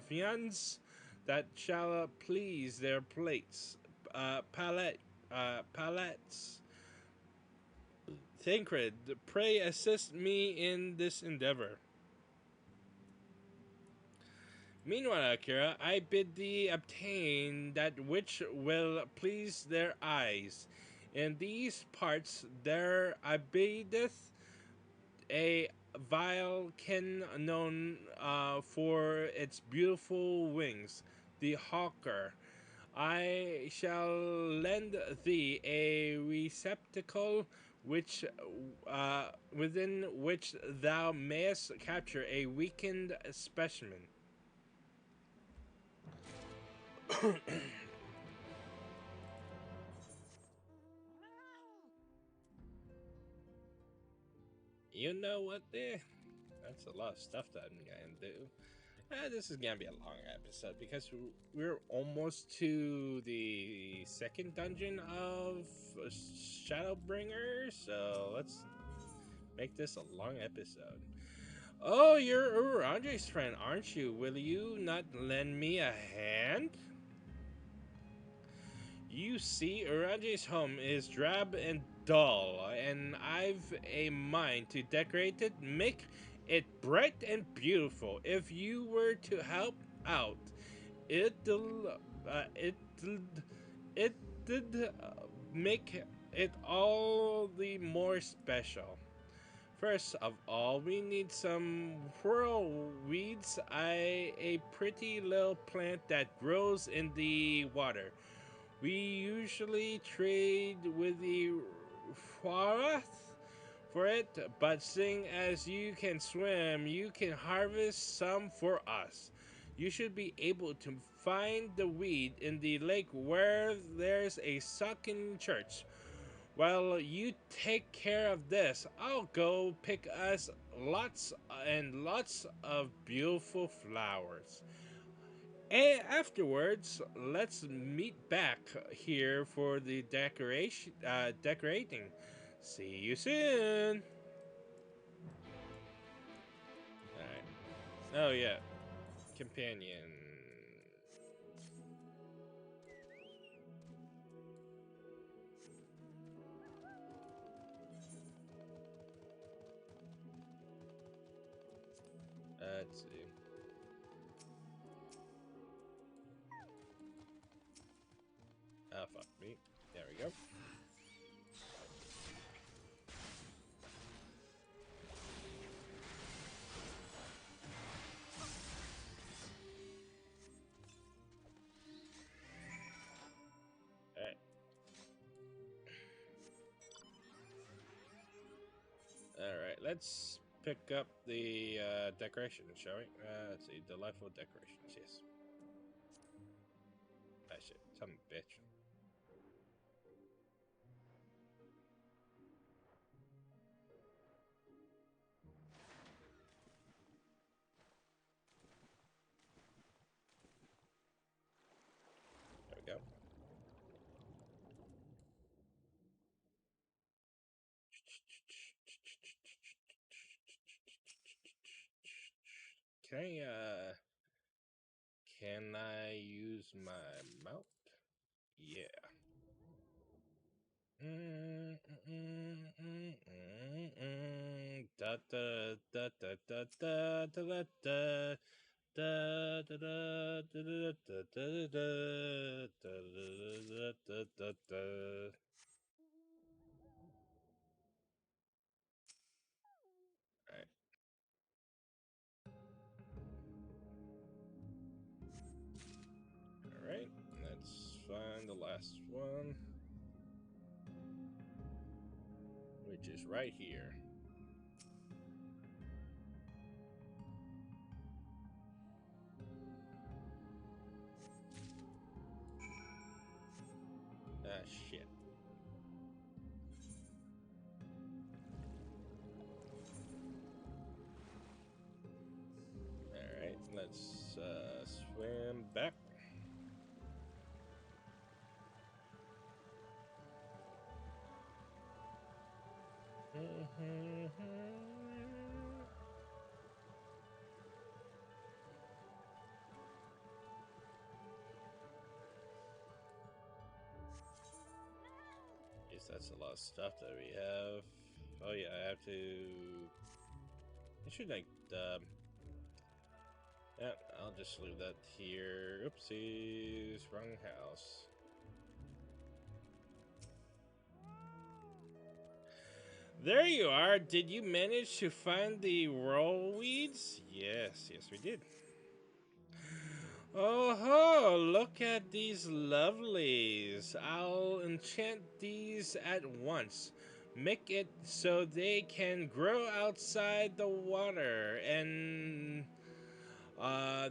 viands that shall please their palates. Thancred, pray assist me in this endeavor. Meanwhile, Akira, I bid thee obtain that which will please their eyes. In these parts there abideth a vile ken known for its beautiful wings, the hawker. I shall lend thee a receptacle which within which thou mayest capture a weakened specimen. You know what, there? That's a lot of stuff that I'm gonna do. This is gonna be a long episode because we're almost to the second dungeon of Shadowbringers, so let's make this a long episode. Oh, you're Urandre's friend, aren't you? Will you not lend me a hand? You see, Urandre's home is drab and dull, and I've a mind to decorate it, make it bright and beautiful. If you were to help out, it'll it did make it all the more special. First of all, we need some whirlweeds, a pretty little plant that grows in the water. We usually trade with the Farath for it, but seeing as you can swim, you can harvest some for us. You should be able to find the weed in the lake where there's a sunken church. While you take care of this, I'll go pick us lots and lots of beautiful flowers. And afterwards, let's meet back here for the decorating. See you soon. Alright. Oh yeah, companion. Let's see. Oh, fuck me. There we go. Alright. Alright, let's pick up the decoration, shall we? Let's see. Delightful decorations, yes. Ah, shit. Some bitch. There we go. Can I use my mount? Yeah. Da da da da da da da da da da da da da da da. Alright, let's find the last one, which is right here. Guess that's a lot of stuff that we have. Oh yeah, I have to. I should like. Yeah, I'll just leave that here. Oopsies, wrong house. There you are. Did you manage to find the whirlweeds? Yes, yes, we did. Oh ho! Look at these lovelies. I'll enchant these at once. Make it so they can grow outside the water and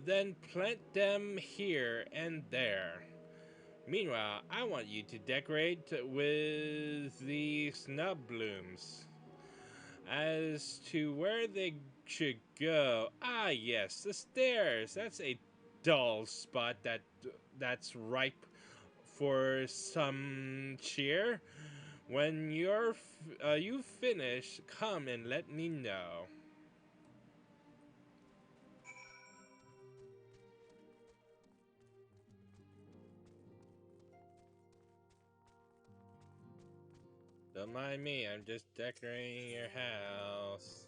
then plant them here and there. Meanwhile, I want you to decorate with the snub blooms. As to where they should go, ah yes, the stairs. That's a dull spot that's ripe for some cheer. When you finish, come and let me know. Don't mind me, I'm just decorating your house.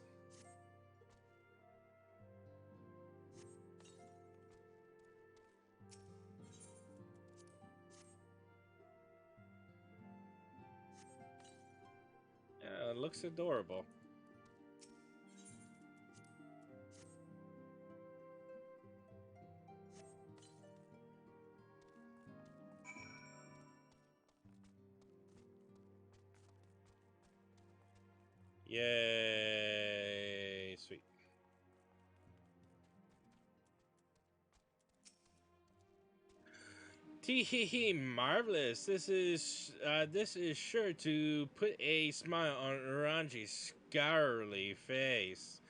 Yeah, it looks adorable. Yay! Sweet. Tee marvelous. This is sure to put a smile on Ranji's scourly face.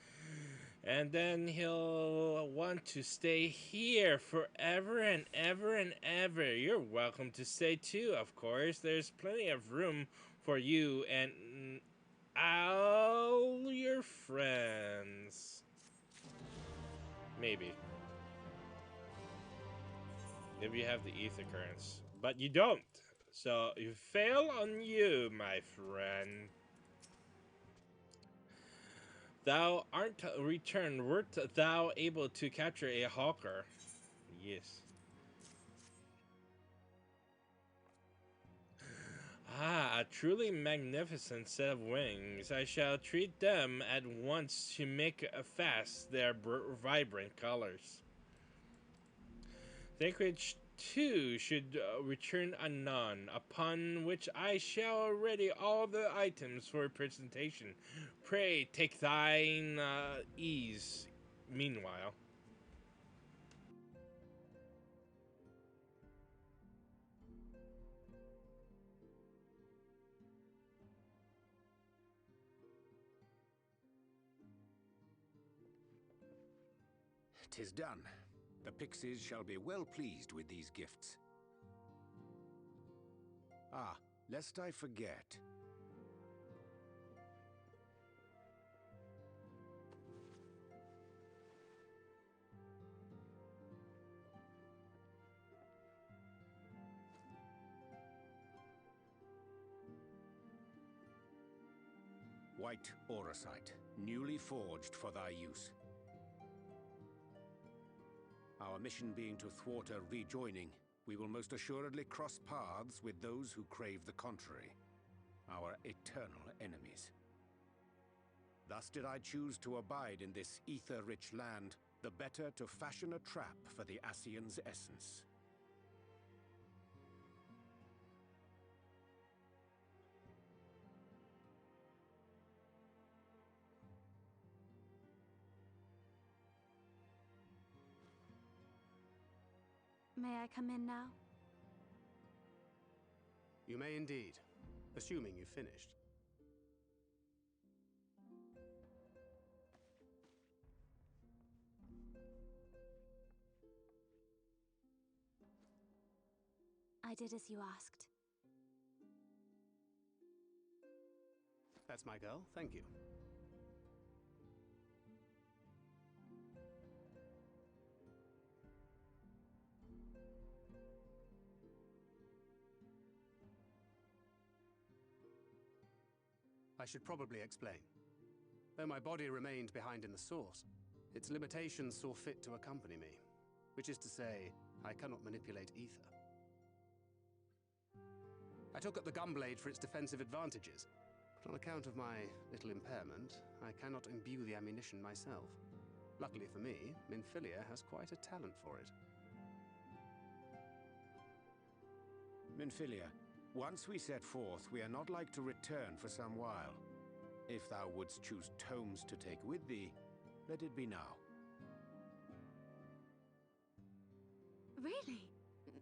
And then he'll want to stay here forever and ever and ever. You're welcome to stay too, of course. There's plenty of room for you and all your friends. Maybe. If you have the ether currents. But you don't. So you fail on you, my friend. Thou art returned. Wert thou able to capture a hawker? Yes. Ah, a truly magnificent set of wings. I shall treat them at once to make fast their vibrant colors. Thancred too should return anon, upon which I shall ready all the items for presentation. Pray take thine ease meanwhile. "'Tis done. The pixies shall be well pleased with these gifts. Ah, lest I forget. White auracite, newly forged for thy use. Our mission being to thwart a rejoining, we will most assuredly cross paths with those who crave the contrary, our eternal enemies. Thus did I choose to abide in this ether-rich land, the better to fashion a trap for the Ascian's essence. May I come in now? You may indeed, assuming you've finished. I did as you asked. That's my girl. Thank you. I should probably explain. Though my body remained behind in the source, its limitations saw fit to accompany me, which is to say, I cannot manipulate ether. I took up the gunblade for its defensive advantages, but on account of my little impairment, I cannot imbue the ammunition myself. Luckily for me, Minfilia has quite a talent for it. Minfilia, once we set forth, we are not like to return for some while. If thou wouldst choose tomes to take with thee, let it be now. Really?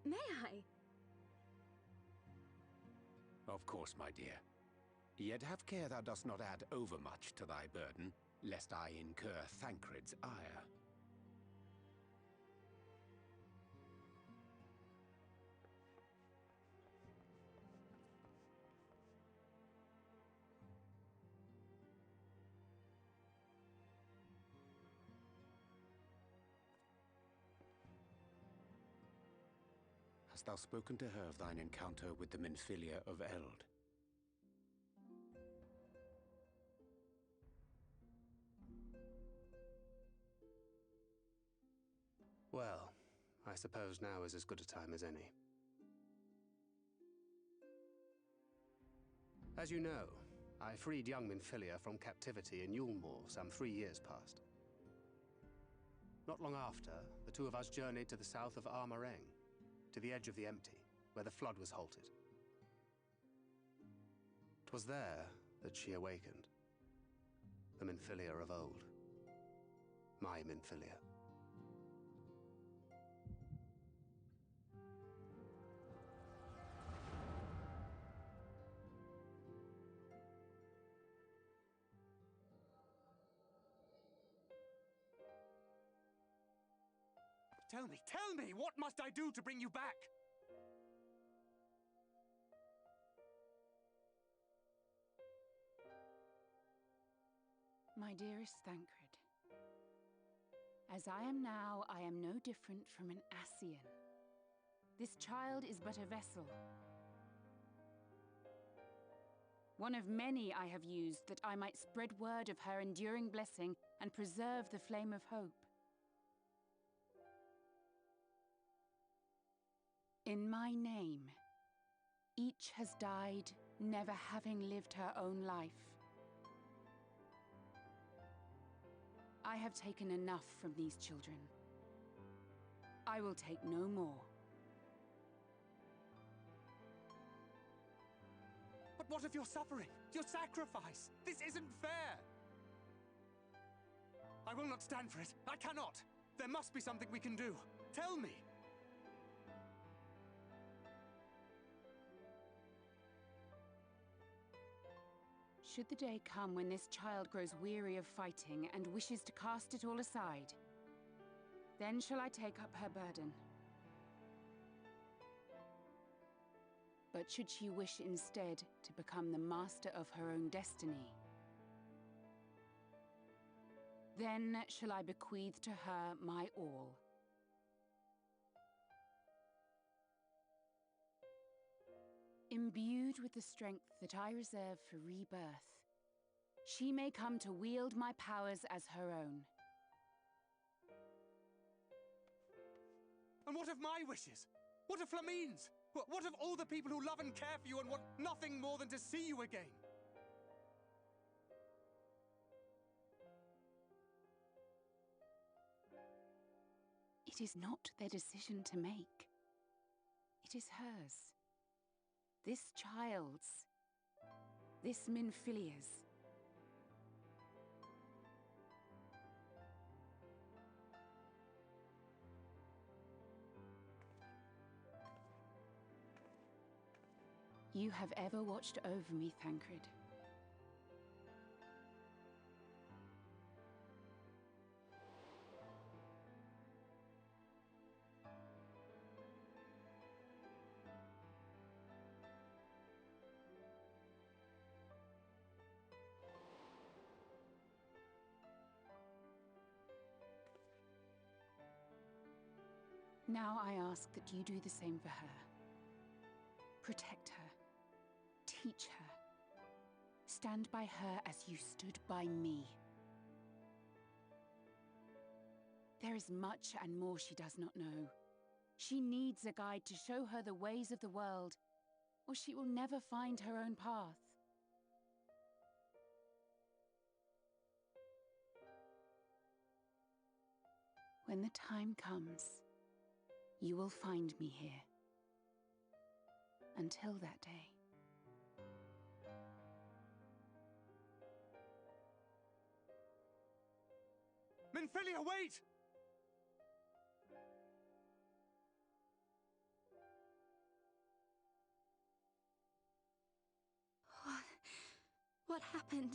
May I? Of course, my dear. Yet have care thou dost not add overmuch to thy burden, lest I incur Thancred's ire. Hast thou spoken to her of thine encounter with the Minfilia of Eld? Well, I suppose now is as good a time as any. As you know, I freed young Minfilia from captivity in Yulmore some 3 years past. Not long after, the two of us journeyed to the south of Armareng, to the edge of the Empty, where the flood was halted. 'Twas there that she awakened. The Minfilia of old. My Minfilia. Tell me, what must I do to bring you back? My dearest Thancred, as I am now, I am no different from an Ascian. This child is but a vessel. One of many I have used that I might spread word of her enduring blessing and preserve the flame of hope. In my name, each has died, never having lived her own life. I have taken enough from these children. I will take no more. But what of your suffering? Your sacrifice? This isn't fair! I will not stand for it. I cannot! There must be something we can do. Tell me! Should the day come when this child grows weary of fighting and wishes to cast it all aside, then shall I take up her burden. But should she wish instead to become the master of her own destiny, then shall I bequeath to her my all. Imbued with the strength that I reserve for rebirth, she may come to wield my powers as her own. And what of my wishes? What of Flamine's? What of all the people who love and care for you and want nothing more than to see you again? It is not their decision to make. It is hers. This child's. This Minfilia's. You have ever watched over me, Thancred. Now I ask that you do the same for her. Protect her. Teach her. Stand by her as you stood by me. There is much and more she does not know. She needs a guide to show her the ways of the world, or she will never find her own path. When the time comes, you will find me here. Until that day. Minfilia, wait! What happened?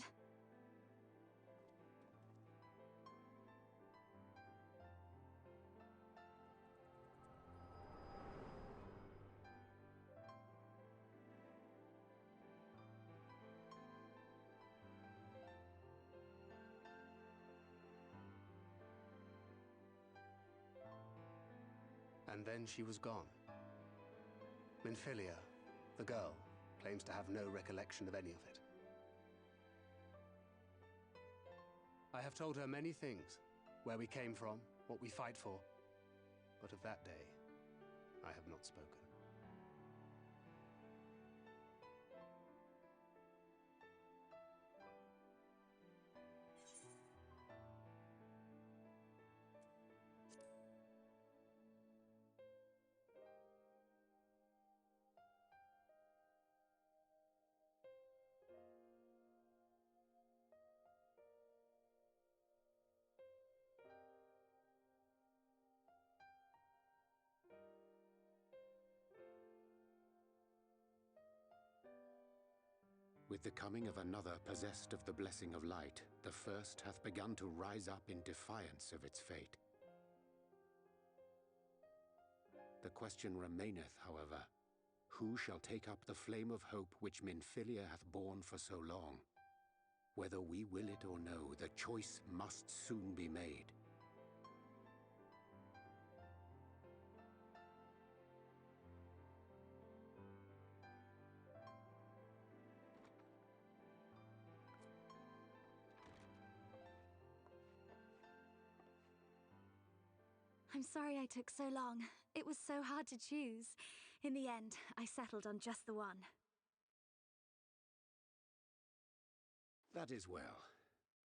And then she was gone. Minfilia, the girl, claims to have no recollection of any of it. I have told her many things, where we came from, what we fight for, but of that day, I have not spoken. With the coming of another possessed of the blessing of light, the first hath begun to rise up in defiance of its fate. The question remaineth, however, who shall take up the flame of hope which Minfilia hath borne for so long? Whether we will it or no, the choice must soon be made. I'm sorry I took so long. It was so hard to choose. In the end, I settled on just the one. That is well.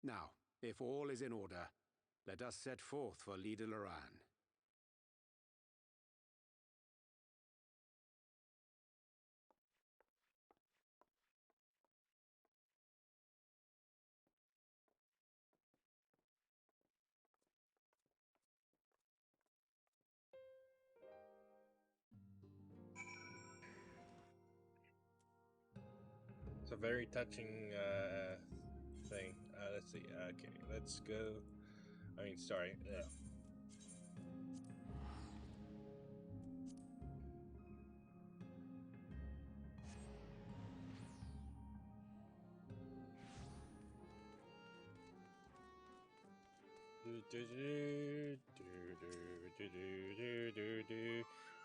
Now, if all is in order, let us set forth for Lida Loran. It's a very touching thing. Let's see. Okay, let's go. I mean, sorry.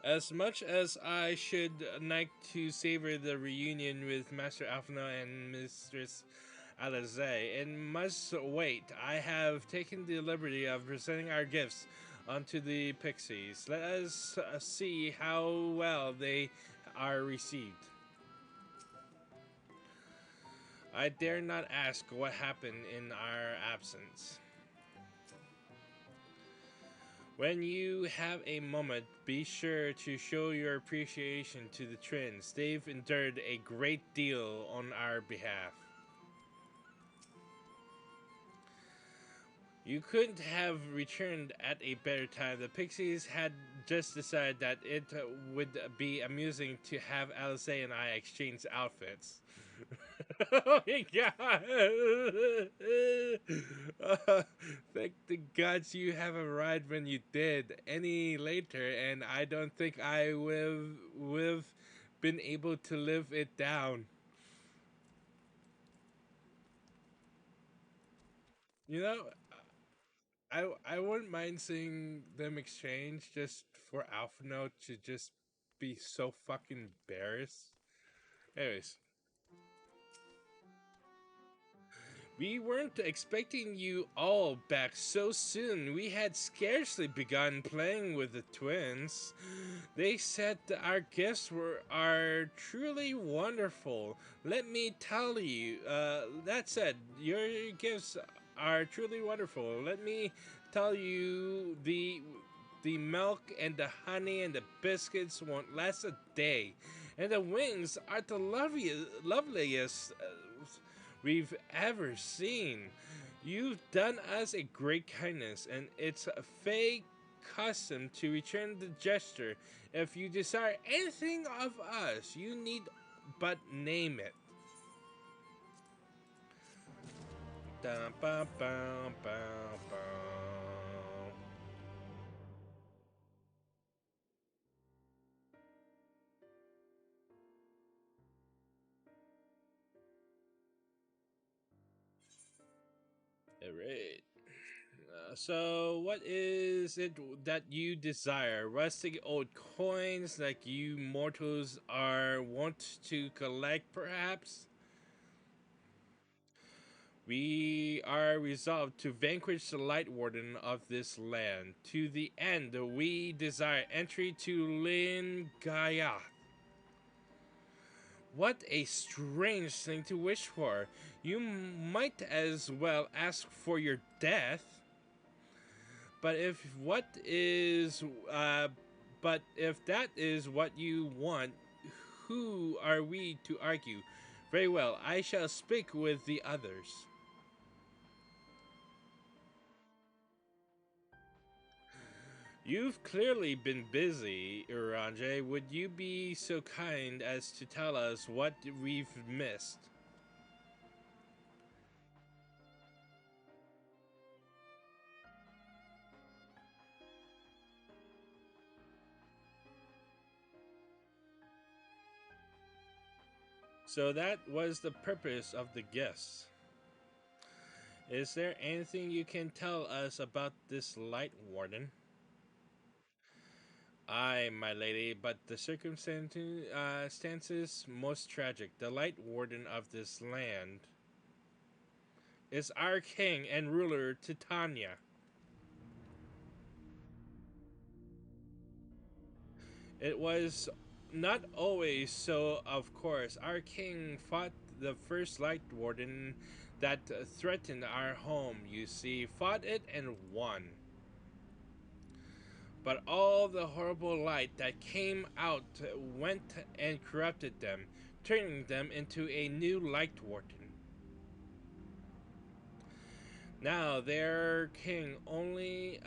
As much as I should like to savor the reunion with Master Alphino and Mistress Alize, it must wait. I have taken the liberty of presenting our gifts unto the pixies. Let us see how well they are received. I dare not ask what happened in our absence. When you have a moment, be sure to show your appreciation to the twins. They've endured a great deal on our behalf. You couldn't have returned at a better time. The Pixies had just decided that it would be amusing to have Alice and I exchange outfits. Oh my god! Thank the gods you have arrived when you did. Any later, and I don't think I would been able to live it down. You know, I wouldn't mind seeing them exchange just for Alphino to just be so fucking embarrassed. Anyways. We weren't expecting you all back so soon. We had scarcely begun playing with the twins. They said that our gifts are truly wonderful. Let me tell you, that said, your gifts are truly wonderful. Let me tell you, the milk and the honey and the biscuits won't last a day. And the wings are the loveliest we've ever seen. You've done us a great kindness, and it's a fake custom to return the gesture. If you desire anything of us, you need but name it. Dum, bum, bum, bum, bum. Alright. So, what is it that you desire? Rustic old coins like you mortals are wont to collect, perhaps? We are resolved to vanquish the Light Warden of this land. To the end, we desire entry to Lingaya. What a strange thing to wish for. You might as well ask for your death. But if that is what you want, who are we to argue? Very well, I shall speak with the others. You've clearly been busy, Uranje. Would you be so kind as to tell us what we've missed? So that was the purpose of the gifts. Is there anything you can tell us about this Light Warden? Aye, my lady, but the circumstances most tragic. The Light Warden of this land is our king and ruler, Titania. It was not always so, of course. Our king fought the first Light Warden that threatened our home, you see. Fought it and won. But all the horrible light that came out went and corrupted them, turning them into a new Light Warden. Now their king only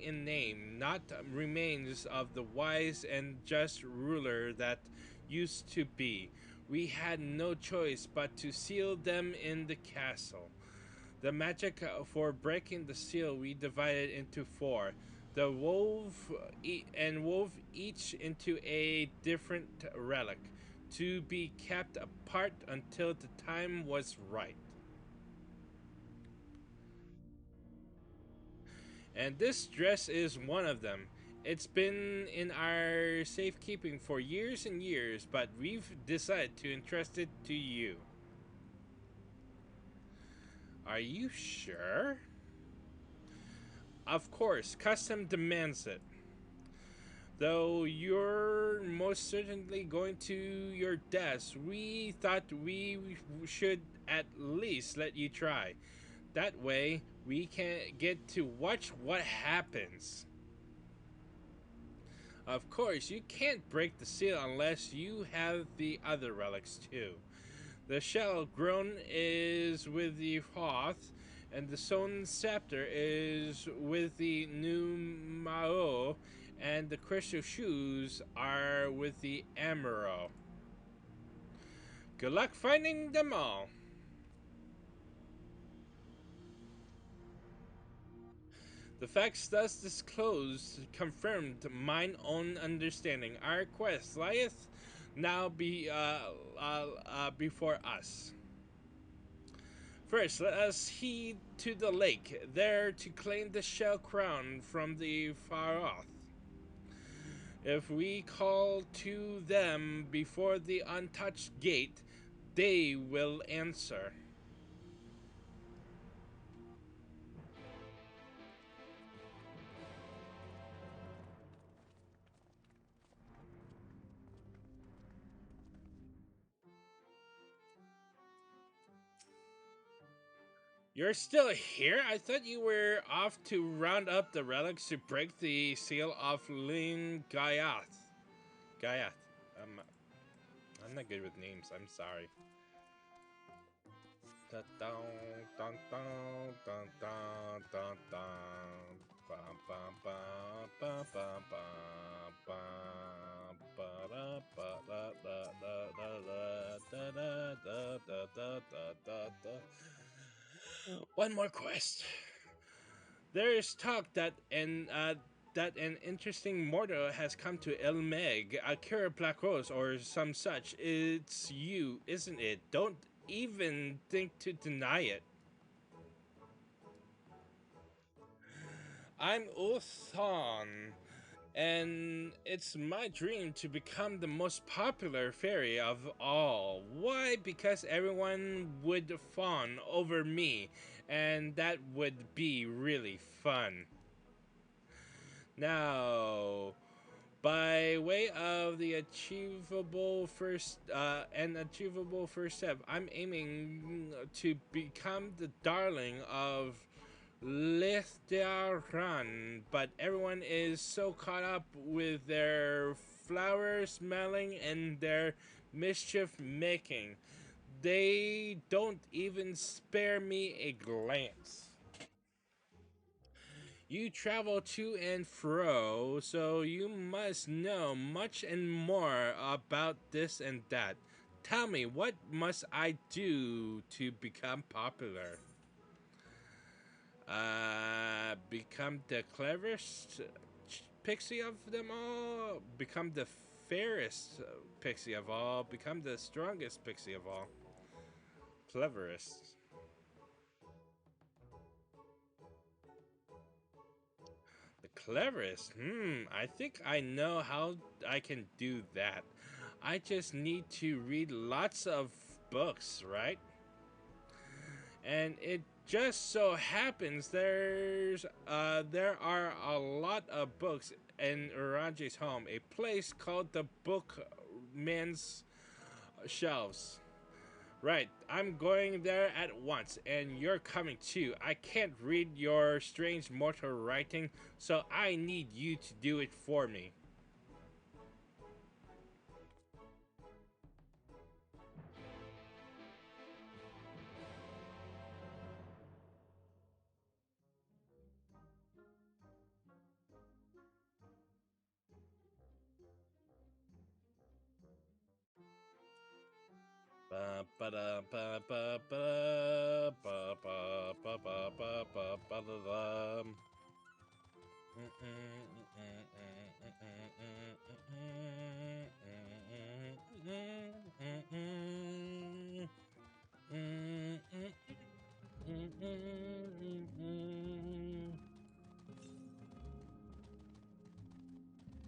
in name, not remains of the wise and just ruler that used to be. We had no choice but to seal them in the castle. The magic for breaking the seal we divided into 4. The wove each into a different relic, to be kept apart until the time was right. And this dress is one of them. It's been in our safekeeping for years and years, but we've decided to entrust it to you. Are you sure? Of course, custom demands it. Though you're most certainly going to your death, we thought we should at least let you try. That way, we can get to watch what happens. Of course, you can't break the seal unless you have the other relics too. The shell grown is with the Hoth, and the sewn scepter is with the Numao, and the crystal shoes are with the Amaro. Good luck finding them all. The facts thus disclosed confirmed mine own understanding. Our quest lieth now before us. First, let us heed to the lake, there to claim the shell crown from the far off. If we call to them before the untouched gate, they will answer. You're still here? I thought you were off to round up the relics to break the seal of Lin Gaiath. Gaiath. I'm not good with names. I'm sorry. Dun dun dun dun dun dun dun dun. Bum bum bum bum bum bum bum ba da ba da da da da da da da da da da. One more quest. There is talk that an interesting mortal has come to El Meg, Akira Black Rose, or some such. It's you, isn't it? Don't even think to deny it. I'm Uthon, and it's my dream to become the most popular fairy of all. Why? Because everyone would fawn over me, and that would be really fun. Now, by way of the achievable first step, I'm aiming to become the darling of Lithdaran, but everyone is so caught up with their flower smelling and their mischief making, they don't even spare me a glance. You travel to and fro, so you must know much and more about this and that. Tell me, what must I do to become popular? Become the cleverest pixie of them all? Become the fairest pixie of all? Become the strongest pixie of all? Cleverest. The cleverest? I think I know how I can do that. I just need to read lots of books, right? And it just so happens there are a lot of books in Uranji's home, a place called the Bookman's Shelves. Right, I'm going there at once, and you're coming too. I can't read your strange mortal writing, so I need you to do it for me. Ba ba da ba ba ba ba ba ba ba ba ba ba da da.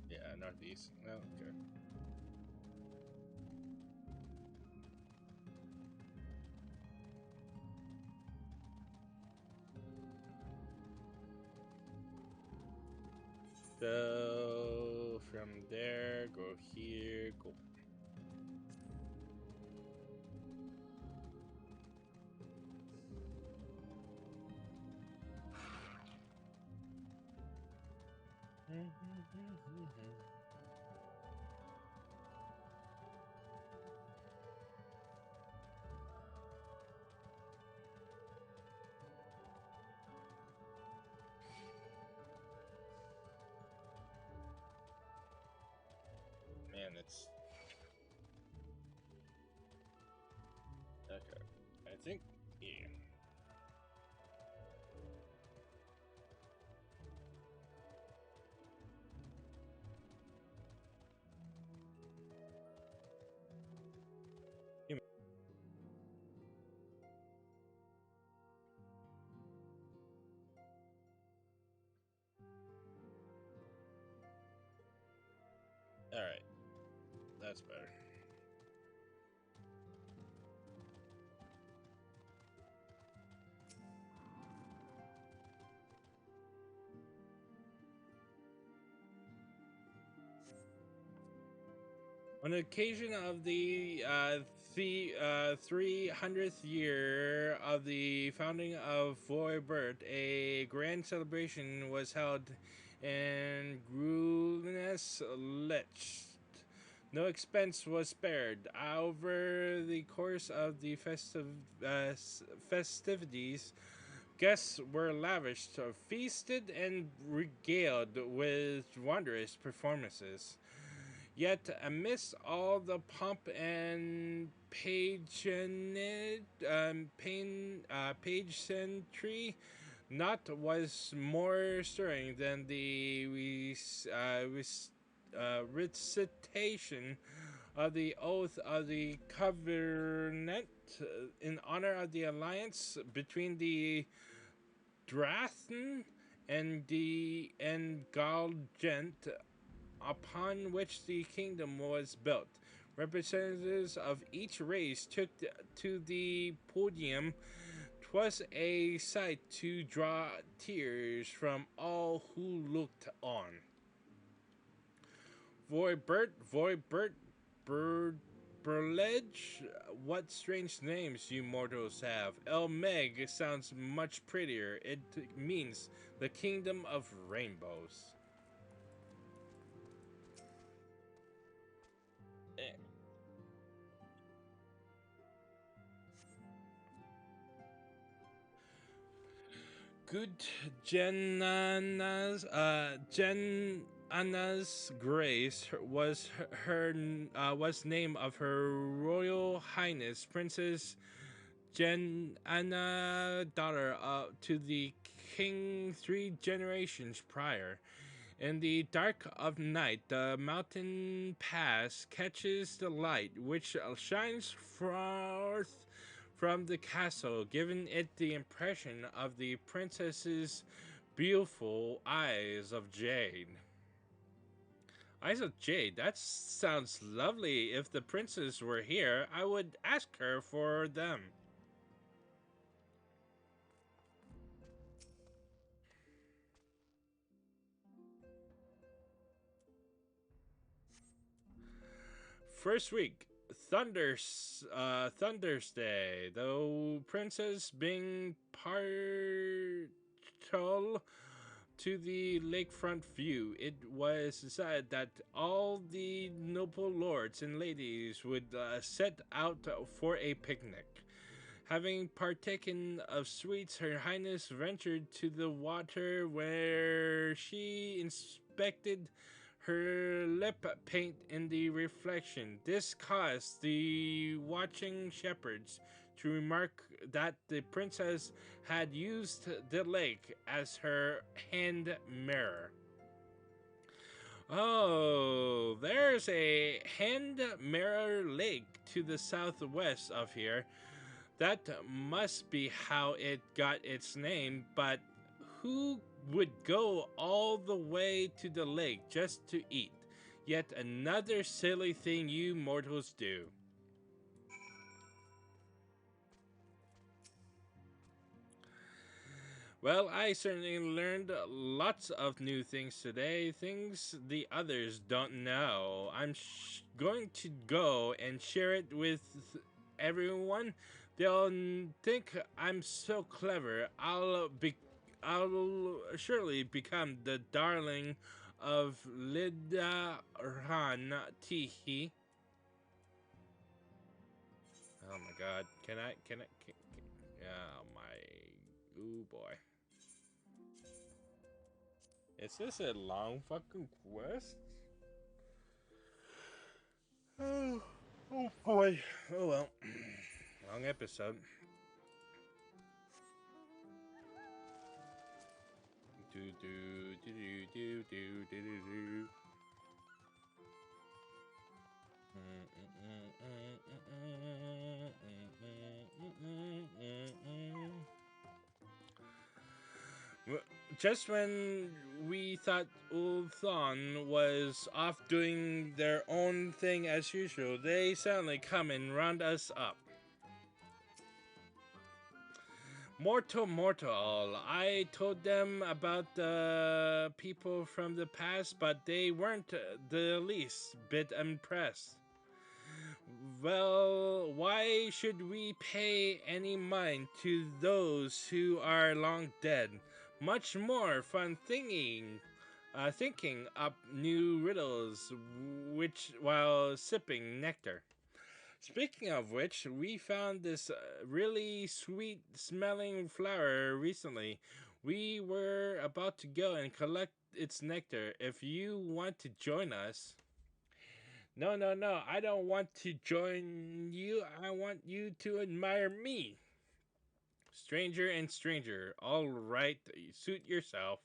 Yeah, northeast. Okay. So from there, go here, go. Man, it's okay. I think yeah. that's better. On the occasion of the 300th year of the founding of Voibert, a grand celebration was held in Grulnes Licht. No expense was spared. Over the course of the festivities, guests were lavished, feasted, and regaled with wondrous performances. Yet, amidst all the pomp and pageantry, naught was more stirring than the recitation of the oath of the covenant in honor of the alliance between the Drathen and Galgent, upon which the kingdom was built. Representatives of each race took to the podium. 'Twas a sight to draw tears from all who looked on. Voibert, Berledge, what strange names you mortals have. El Meg sounds much prettier. It means the kingdom of rainbows. Good Anna's Grace was name of Her Royal Highness Princess Anna, daughter to the king 3 generations prior. In the dark of night, the mountain pass catches the light, which shines forth from the castle, giving it the impression of the princess's beautiful eyes of jade. Eyes of jade, that sounds lovely. If the princess were here, I would ask her for them. First week, Thunder's Day. The princess being partial to the lakefront view, it was said that all the noble lords and ladies would set out for a picnic. Having partaken of sweets, Her Highness ventured to the water where she inspected her lip paint in the reflection. This caused the watching shepherds to remark that the princess had used the lake as her hand mirror. Oh, there's a hand mirror lake to the southwest of here. That must be how it got its name, but who would go all the way to the lake just to eat? Yet another silly thing you mortals do. Well, I certainly learned lots of new things today, things the others don't know. I'm going to go and share it with everyone. They'll think I'm so clever. I'll surely become the darling of Lidran Tihi. Oh my god. Can oh my, ooh boy. Is this a long fucking quest? Oh boy. Oh well. Long episode. Just when we thought Ulthon was off doing their own thing as usual, they suddenly come and round us up. Mortal. I told them about the people from the past, but they weren't the least bit impressed. Well, why should we pay any mind to those who are long dead? Much more fun thinking up new riddles, which while sipping nectar. Speaking of which, we found this really sweet smelling flower recently. We were about to go and collect its nectar. If you want to join us. No. I don't want to join you. I want you to admire me. Stranger and stranger. All right, suit yourself.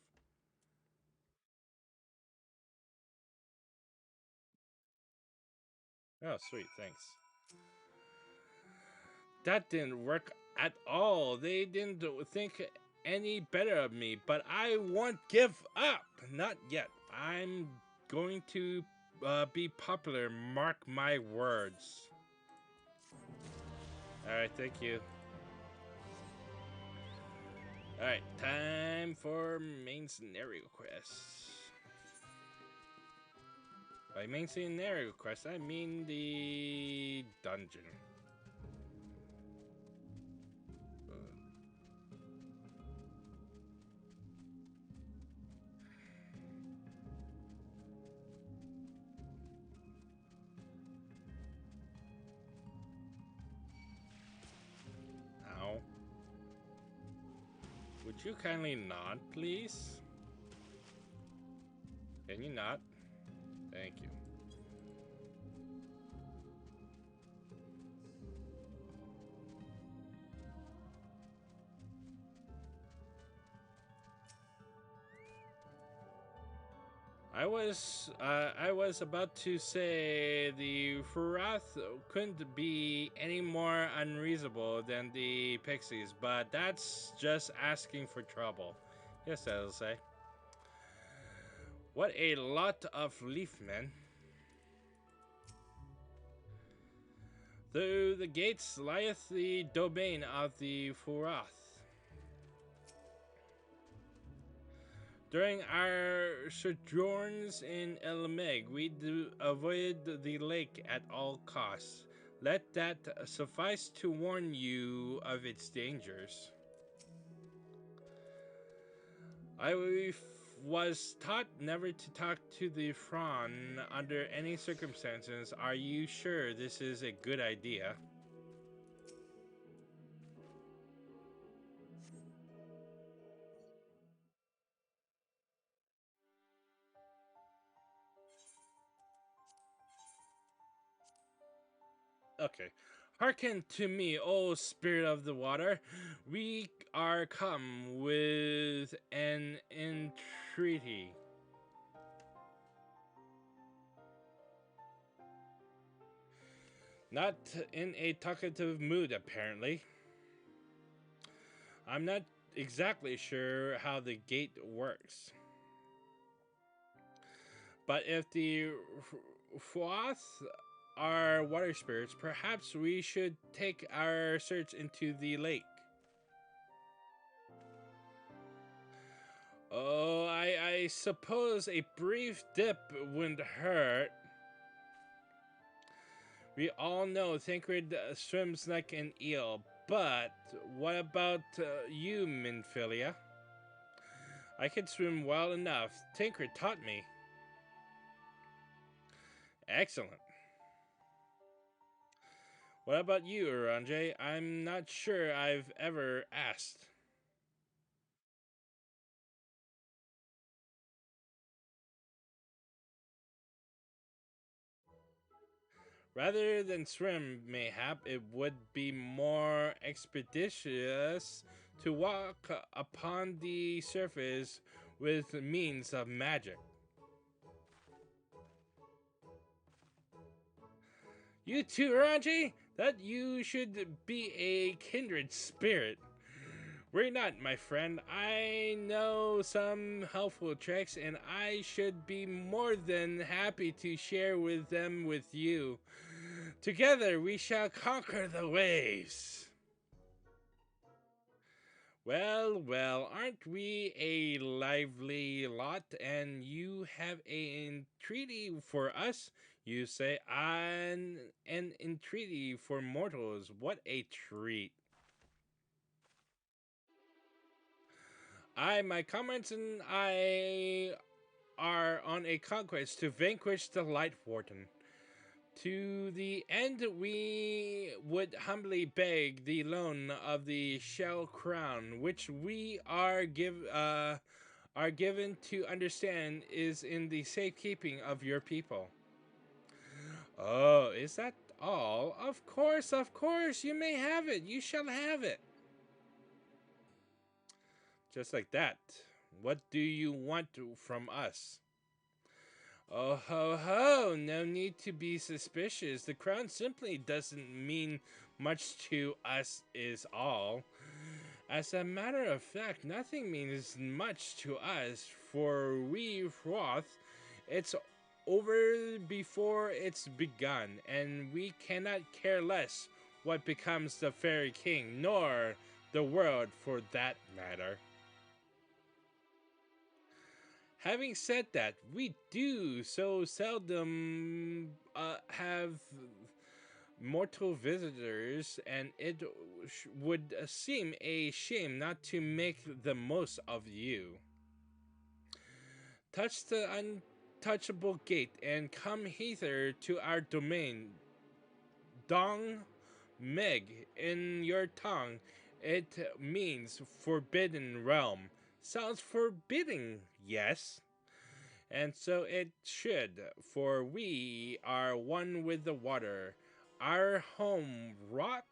Oh, sweet, thanks. That didn't work at all. They didn't think any better of me, but I won't give up. Not yet. I'm going to be popular. Mark my words. Alright, thank you. Alright, time for main scenario quests. By main scenario quest, I mean the dungeon. Ow. Would you kindly nod, please? Can you not? Thank you. I was about to say the Furath couldn't be any more unreasonable than the Pixies, but that's just asking for trouble. Yes, that'll say. What a lot of leaf men. Through the gates lieth the domain of the Furath. During our sojourns in Elmeg, we avoided the lake at all costs. Let that suffice to warn you of its dangers. I was taught never to talk to the Fron under any circumstances. Are you sure this is a good idea? Okay. Hearken to me, O spirit of the water. We are come with an entreaty. Not in a talkative mood, apparently. I'm not exactly sure how the gate works. But if the Fuath are water spirits, perhaps we should take our search into the lake. Oh, I suppose a brief dip wouldn't hurt. We all know Tancred swims like an eel, but what about you, Minfilia? I can swim well enough. Tancred taught me. Excellent. What about you, Orange? I'm not sure I've ever asked. Rather than swim, mayhap, it would be more expeditious to walk upon the surface with means of magic. You too, Ranji? That you should be a kindred spirit. Worry not, my friend. I know some helpful tricks, and I should be more than happy to share with them with you. Together we shall conquer the waves. Well, well, aren't we a lively lot? And you have an entreaty for us, you say, an entreaty for mortals. What a treat. My comrades and I are on a conquest to vanquish the Light Warden. To the end, we would humbly beg the loan of the Shell Crown, which we are given to understand is in the safekeeping of your people. Oh, is that all? Of course, you may have it. You shall have it. Just like that. What do you want from us? Oh ho ho, no need to be suspicious. The crown simply doesn't mean much to us is all. As a matter of fact, nothing means much to us, for we froth. It's over before it's begun, and we cannot care less what becomes the Fairy King, nor the world for that matter. Having said that, we do so seldom have mortal visitors, and it would seem a shame not to make the most of you. Touch the untouchable gate and come hither to our domain. Dong Meg in your tongue, it means forbidden realm. Sounds forbidding, yes? And so it should, for we are one with the water. Our home wrought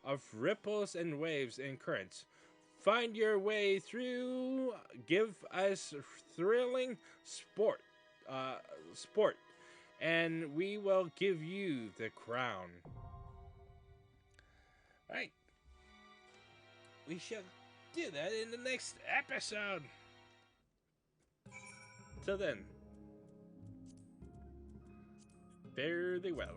of ripples and waves and currents. Find your way through, give us thrilling sport, and we will give you the crown. Right. We shall do that in the next episode. Till then, fare thee well.